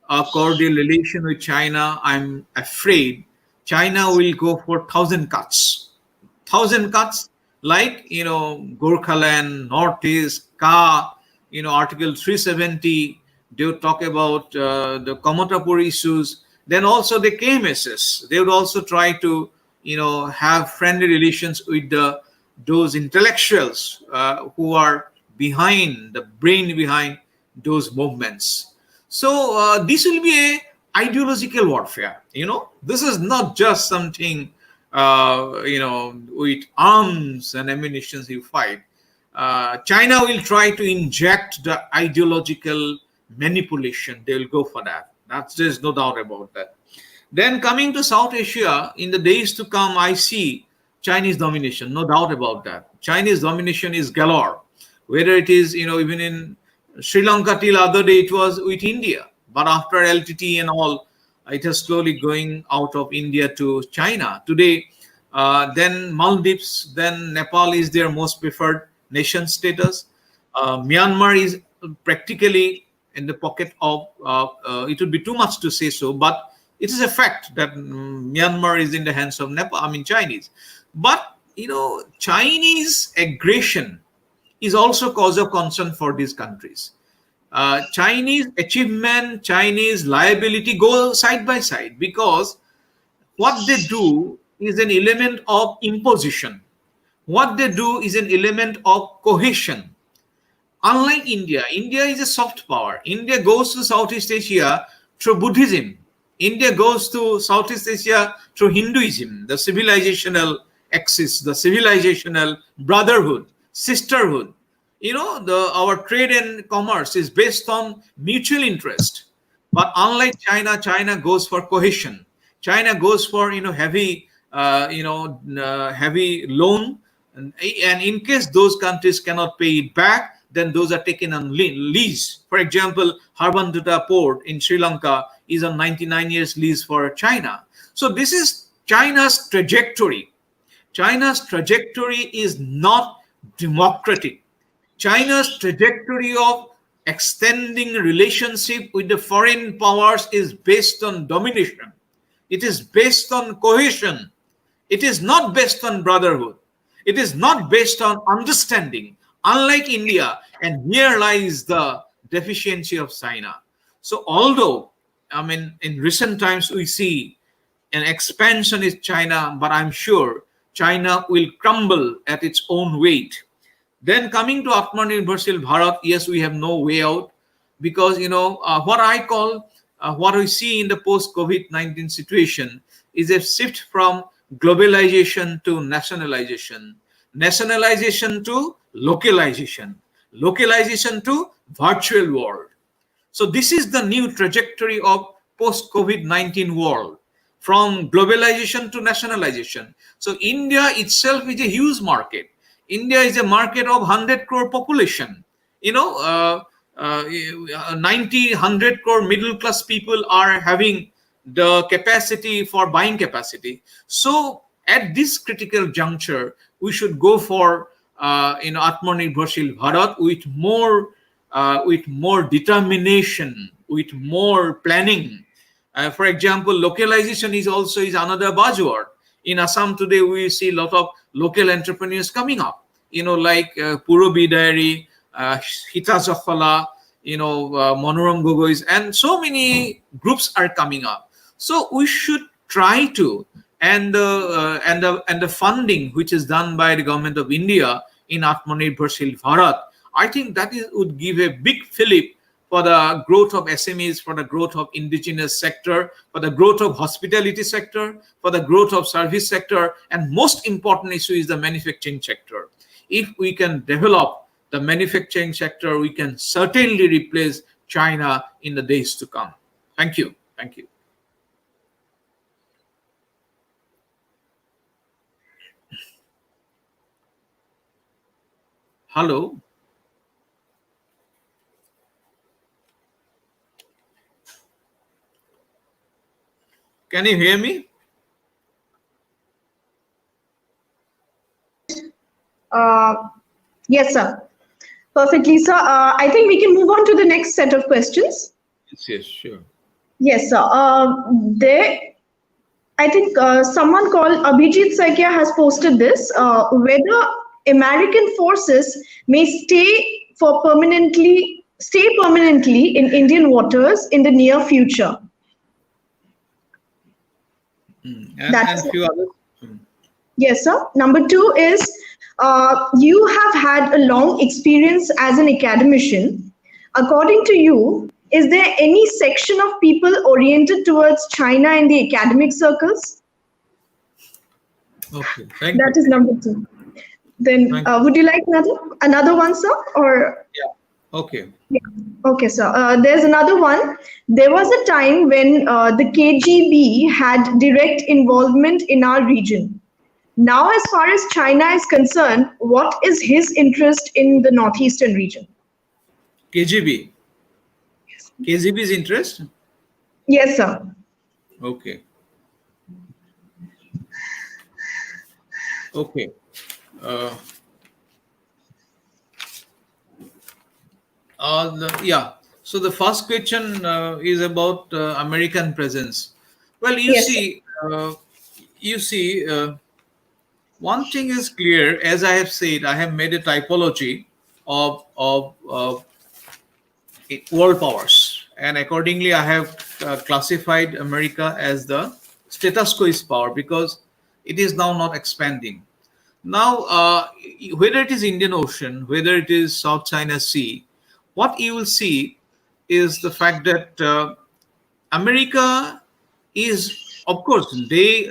a cordial relation with China, I'm afraid China will go for 1,000 cuts. 1,000 cuts, like Gorkhaland, Northeast, Ka, Article 370. They would talk about the Komotapur issues. Then also the KMSS. They would also try to have friendly relations with those intellectuals who are behind the brain behind those movements. So this will be a ideological warfare. This is not just something with arms and ammunition you fight. China will try to inject the ideological manipulation. They will go for that. There's no doubt about that. Then coming to South Asia, in the days to come, I see Chinese domination. No doubt about that. Chinese domination is galore. Whether it is, even in Sri Lanka till other day, it was with India. But after LTT and all, it is slowly going out of India to China. Today, then Maldives, then Nepal is their most preferred nation status. Myanmar is practically in the pocket of, it would be too much to say so, but it is a fact that Myanmar is in the hands of Chinese. But, Chinese aggression is also cause of concern for these countries. Chinese achievement, Chinese liability go side by side, because what they do is an element of imposition. What they do is an element of cohesion. Unlike India, India is a soft power. India goes to Southeast Asia through Buddhism. India goes to Southeast Asia through Hinduism, the civilizational axis, the civilizational brotherhood, sisterhood. Our trade and commerce is based on mutual interest. But unlike China, China goes for cohesion. China goes for heavy loan, and in case those countries cannot pay it back, then those are taken on lease. For example, Harbandota Port in Sri Lanka is on 99 years lease for China. So this is China's trajectory. China's trajectory is not democratic. China's trajectory of extending relationship with the foreign powers is based on domination. It is based on cohesion. It is not based on brotherhood. It is not based on understanding. Unlike India, and here lies the deficiency of China. So although, in recent times we see an expansion in China, but I'm sure China will crumble at its own weight. Then coming to Atmanirbharshil Bharat, yes, we have no way out, because what I call what we see in the post-COVID-19 situation is a shift from globalization to nationalization, nationalization to localization, localization to virtual world. So this is the new trajectory of post-COVID-19 world, from globalization to nationalization. So India itself is a huge market. India is a market of 100 crore population. You know, 90, 100 crore middle class people are having the capacity for buying capacity. So at this critical juncture, we should go for Atmanirbharshil Bharat with more determination, with more planning. For example, localization is another buzzword. In Assam today, we see a lot of local entrepreneurs coming up. Like Purobi Diary, Hita Jafala, Monoram Gogois, and so many groups are coming up. So we should try to, and the funding which is done by the government of India in Atmanirbharshil Bharat, I think that would give a big fillip for the growth of SMEs, for the growth of indigenous sector, for the growth of hospitality sector, for the growth of service sector, and most important issue is the manufacturing sector. If we can develop the manufacturing sector, we can certainly replace China in the days to come. Thank you. Thank you. Hello. Can you hear me? Yes, sir. Perfectly, sir. I think we can move on to the next set of questions. Yes, sure. Yes, sir. I think someone called Abhijit Saikya has posted this, whether American forces may stay permanently in Indian waters in the near future. And few others. Yes, sir. Number 2 is, you have had a long experience as an academician. According to you, is there any section of people oriented towards China in the academic circles? Okay, thank you. That is number 2. Then would you like another one, sir? Or yeah, okay. Yeah. Okay, sir. There's another one. There was a time when the KGB had direct involvement in our region. Now, as far as China is concerned, what is his interest in the northeastern region? KGB. KGB's interest? Yes, sir. Okay. Okay. Yeah. So the first question is about American presence. Well, you see, one thing is clear. As I have said, I have made a typology of world powers, and accordingly, I have classified America as the status quo power because it is now not expanding. Now, whether it is Indian Ocean, whether it is South China Sea, what you will see is the fact that America is, of course, they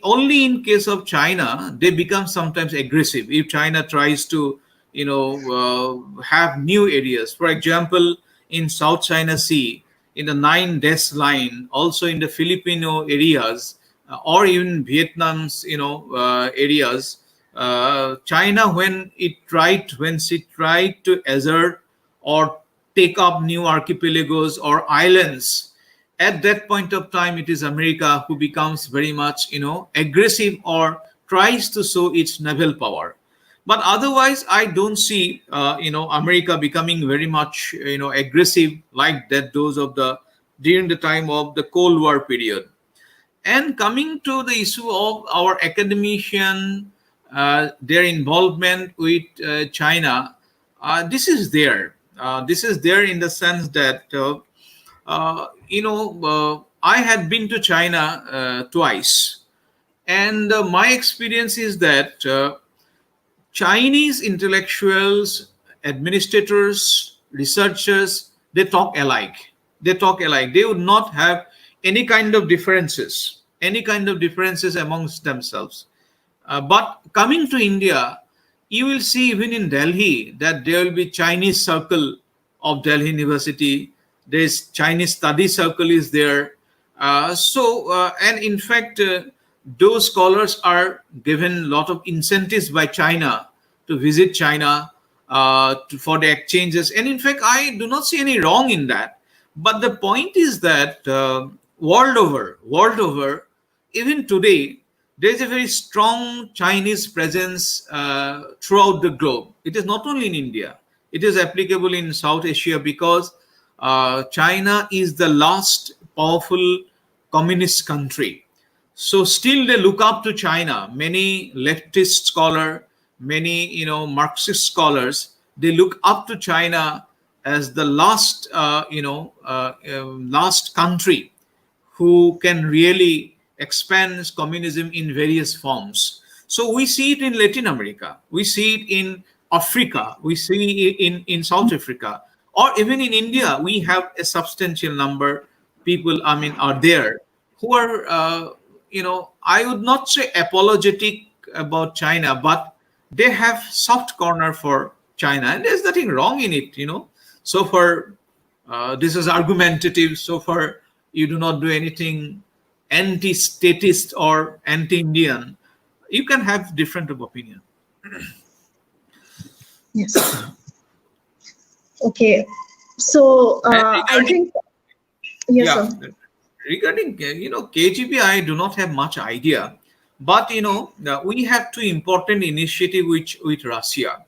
only in case of China they become sometimes aggressive if China tries to, have new areas. For example, in South China Sea, in the 9 dash line, also in the Filipino areas, or even Vietnam's, areas. China, when she tried to assert or take up new archipelagos or islands, at that point of time, it is America who becomes very much, aggressive or tries to show its naval power. But otherwise, I don't see, America becoming very much, aggressive like that. During the time of the Cold War period. And coming to the issue of our academician, their involvement with China, this is there. This is there in the sense that, I had been to China twice. And my experience is that Chinese intellectuals, administrators, researchers, they talk alike. They would not have any kind of differences amongst themselves. But coming to India, you will see even in Delhi that there will be Chinese circle of Delhi University. There's Chinese study circle is there. And in fact, those scholars are given a lot of incentives by China to visit China for the exchanges. And in fact, I do not see any wrong in that. But the point is that world over, even today, there is a very strong Chinese presence throughout the globe. It is not only in India, it is applicable in South Asia because China is the last powerful communist country. So still they look up to China. Many leftist scholar, many Marxist scholars, they look up to China as the last last country who can really expand communism in various forms. So we see it in Latin America, we see it in Africa, we see it in South Africa, or even in India. We have a substantial number people, I mean, are there who are, I would not say apologetic about China, but they have soft corner for China, and there's nothing wrong in it. So far, this is argumentative. So far, you do not do anything anti-statist or anti-Indian. You can have different of opinion. Yes. Okay. So I think, yes, yeah, sir. regarding KGB, I do not have much idea, but we have two important initiative which with Russia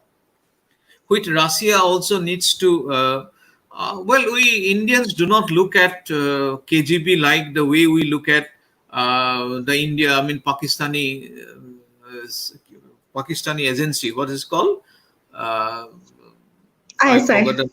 also needs to. Well, we Indians do not look at KGB like the way we look at the India. I mean, Pakistani agency. What is it called? I ISI. forgot the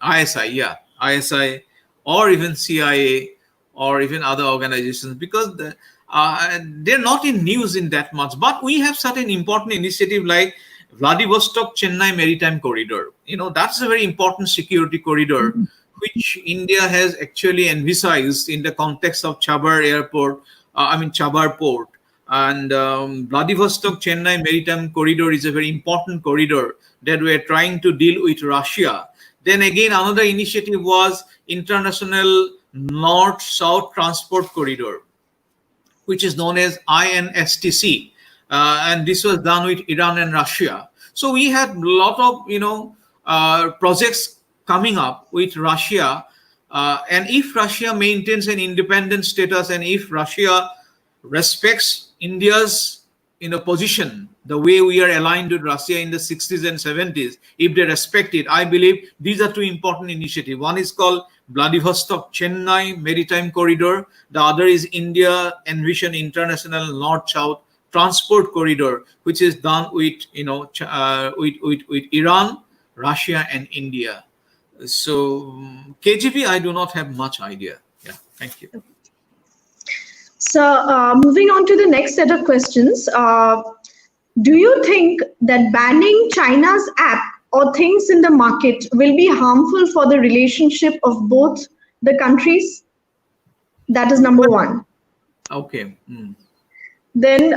ISI. Yeah, ISI, or even CIA, or even other organizations, because they're not in news in that much. But we have certain important initiative like Vladivostok Chennai Maritime Corridor. That's a very important security corridor, which India has actually envisaged in the context of Chabar Airport, Chabar Port. And Vladivostok Chennai Maritime Corridor is a very important corridor that we're trying to deal with Russia. Then again, another initiative was International North-South Transport Corridor, which is known as INSTC. And this was done with Iran and Russia. So we had a lot of projects coming up with Russia, and if Russia maintains an independent status, and if Russia respects India's position, the way we are aligned with Russia in the 60s and 70s, if they respect it, I believe these are two important initiatives. One is called Vladivostok Chennai Maritime Corridor. The other is India Envision International North-South Transport Corridor, which is done with with Iran, Russia, and India. So KGB, I do not have much idea. Yeah, thank you. So moving on to the next set of questions. Do you think that banning China's app or things in the market will be harmful for the relationship of both the countries? That is number one. Okay. Then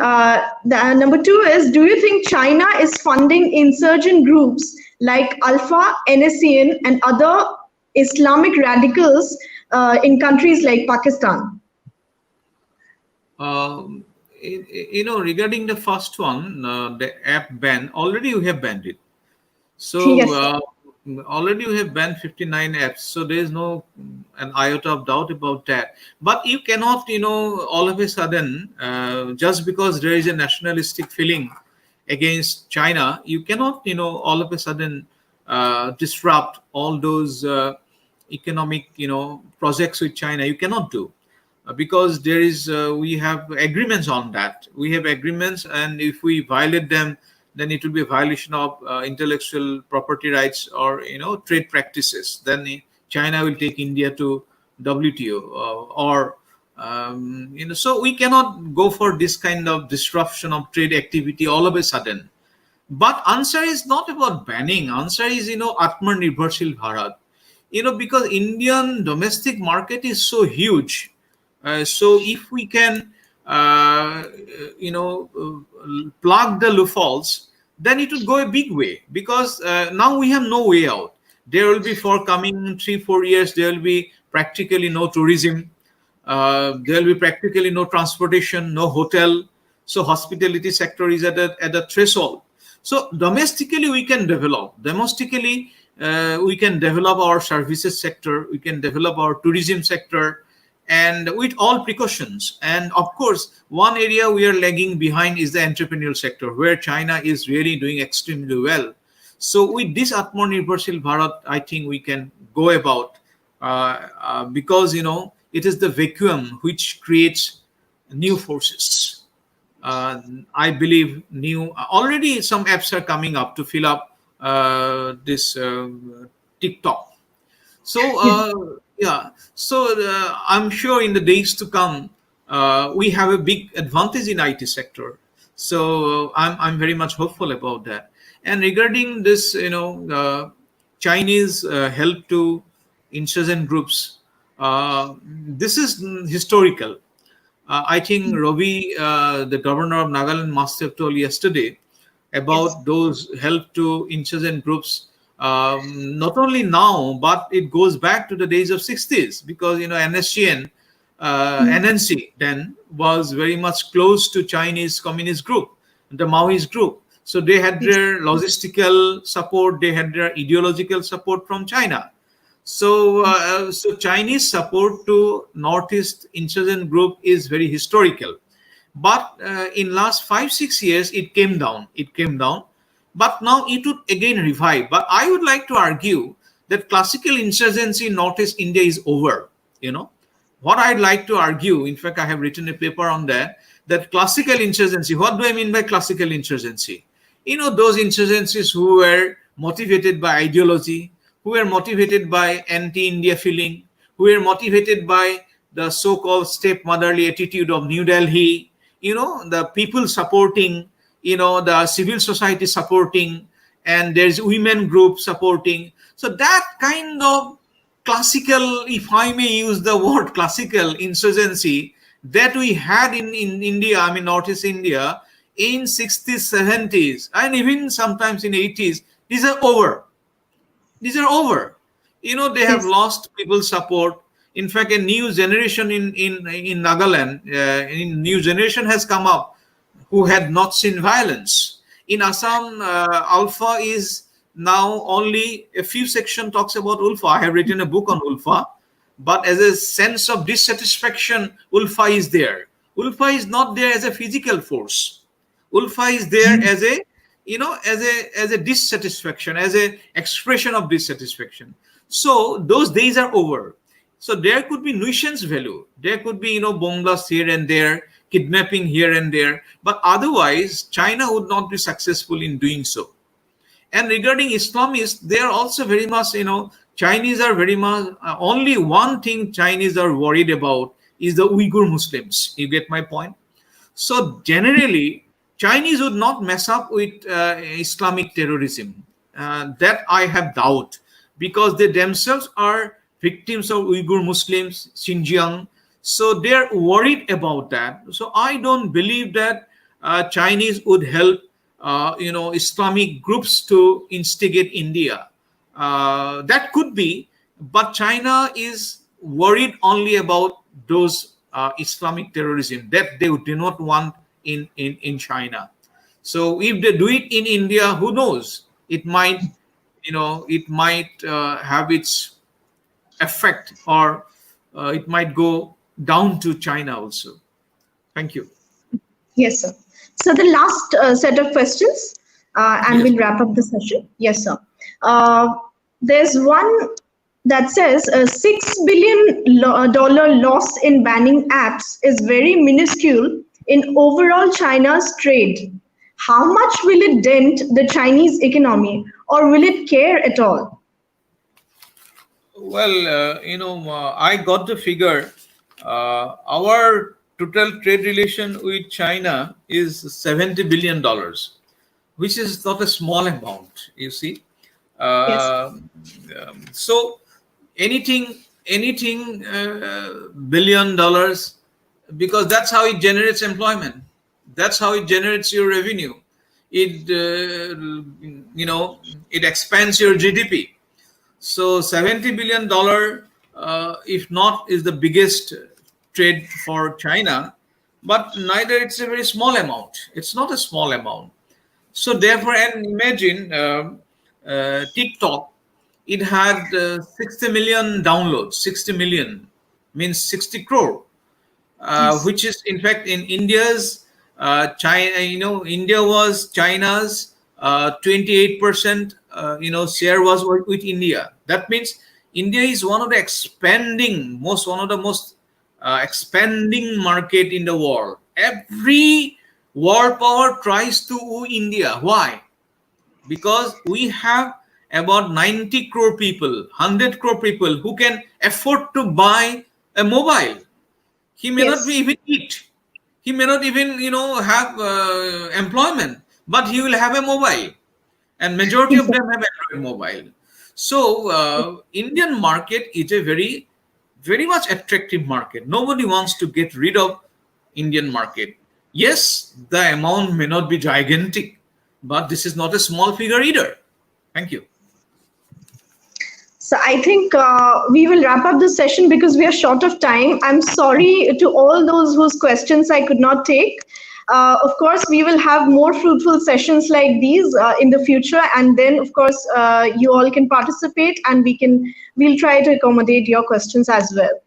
the number two is, do you think China is funding insurgent groups like Alpha, NSCN, and other Islamic radicals in countries like Pakistan? Regarding the first one, the app ban, already we have banned it. So Yes. already we have banned 59 apps. So there is no an iota of doubt about that. But you cannot, all of a sudden, just because there is a nationalistic feeling against China, you cannot, all of a sudden disrupt all those economic, projects with China. You cannot do. Because there is we have agreements on that. We have agreements, and if we violate them, then it will be a violation of intellectual property rights or trade practices. Then China will take India to WTO, so we cannot go for this kind of disruption of trade activity all of a sudden. But answer is not about banning. Answer is Atmanirbharshil Bharat. Because Indian domestic market is so huge. So if we can, plug the loopholes, then it would go a big way. Because now we have no way out. There will be, for coming 3-4 years, there will be practically no tourism. There will be practically no transportation, no hotel. So hospitality sector is at a threshold. So domestically we can develop. Domestically we can develop our services sector. We can develop our tourism sector, and with all precautions. And of course, one area we are lagging behind is the entrepreneurial sector, where China is really doing extremely well. So with this Atmanirbharshil Bharat, I think we can go about, because it is the vacuum which creates new forces. I believe new already some apps are coming up to fill up this TikTok. So yeah, so I'm sure in the days to come, we have a big advantage in IT sector. So I'm very much hopeful about that. And regarding this, Chinese help to insurgent groups, this is historical. I think Ravi, the governor of Nagaland, must have told yesterday Yes. about those help to insurgent groups. Not only now, but it goes back to the days of 60s, because NSCN, NNC then was very much close to Chinese communist group, the Maoist group. So they had Yes. their logistical support, they had their ideological support from China. So Chinese support to Northeast insurgent group is very historical. But in last 5-6 years, it came down. It came down. But now it would again revive. But I would like to argue that classical insurgency in Northeast India is over. What I'd like to argue, in fact, I have written a paper on that classical insurgency. What do I mean by classical insurgency? Those insurgencies who were motivated by ideology, who were motivated by anti-India feeling, who were motivated by the so-called stepmotherly attitude of New Delhi, the people supporting, the civil society supporting, and there's women group supporting. So that kind of classical, if I may use the word classical insurgency that we had in India, I mean Northeast India, in 60s, 70s, and even sometimes in 80s, these are over. These are over. They have Yes. lost people's support. In fact, a new generation in Nagaland, a new generation has come up who had not seen violence. In Assam, Alpha is now only a few section talks about Ulfa. I have written a book on Ulfa, but as a sense of dissatisfaction, Ulfa is there. Ulfa is not there as a physical force. Ulfa is there as a as a dissatisfaction, as a expression of dissatisfaction. So those days are over. So there could be nuisance value, there could be bongas here and there, kidnapping here and there, but otherwise China would not be successful in doing so. And regarding Islamists, they are also very much, Chinese are very much, only one thing Chinese are worried about is the Uyghur Muslims. You get my point? So generally, Chinese would not mess up with Islamic terrorism. That I have doubt, because they themselves are victims of Uyghur Muslims, Xinjiang. So they're worried about that. So I don't believe that Chinese would help, Islamic groups to instigate India. That could be, but China is worried only about those Islamic terrorism that they do not want in China. So if they do it in India, who knows? It might, have its effect, or it might go down to China also. Thank you. Yes, sir. So the last set of questions, and Yes. we'll wrap up the session. Yes, sir. Uh, there's one that says $6 billion loss in banning apps is very minuscule in overall China's trade. How much will it dent the Chinese economy, or will it care at all? Well, I got the figure. Our total trade relation with China is $70 billion, which is not a small amount. You see, Yes. so anything $1 billion, because that's how it generates employment. That's how it generates your revenue. It it expands your GDP. So $70 billion, if not, is the biggest trade for China, but neither it's a very small amount. It's not a small amount. So therefore, and imagine TikTok, it had 60 million downloads. 60 million means 60 crore, Yes. which is in fact in India's China. India was China's 28%. Share was with India. That means India is one of the one of the most expanding market in the world. Every world power tries to woo India. Why? Because we have about 90 crore people, 100 crore people who can afford to buy a mobile. He may not be Yes. even eat. He may not even have employment, but he will have a mobile, and majority of them have Android mobile. So Indian market is a very much attractive market. Nobody wants to get rid of Indian market. Yes, the amount may not be gigantic, but this is not a small figure either. Thank you. So I think we will wrap up the session because we are short of time. I'm sorry to all those whose questions I could not take. Of course, we will have more fruitful sessions like these in the future, and then, of course, you all can participate, and we'll try to accommodate your questions as well.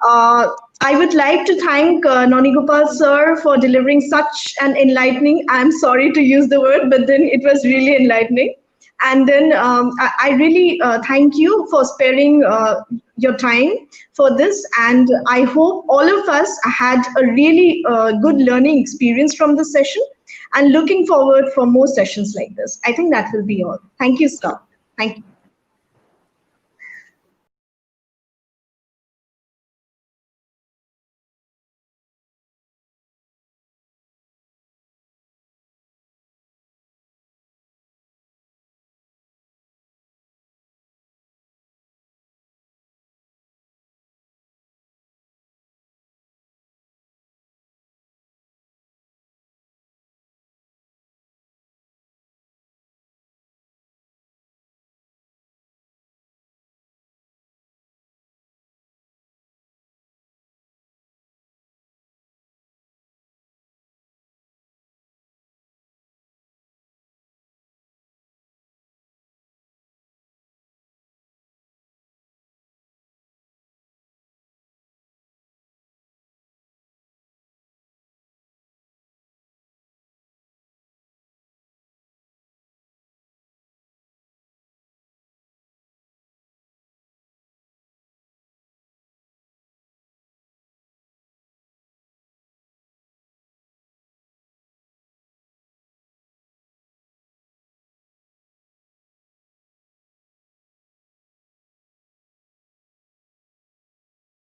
Uh, I would like to thank Nani Gopal sir for delivering such an enlightening. I'm sorry to use the word, but then it was really enlightening. And then I really thank you for sparing your time for this. And I hope all of us had a really good learning experience from this session and looking forward for more sessions like this. I think that will be all. Thank you, sir. Thank you.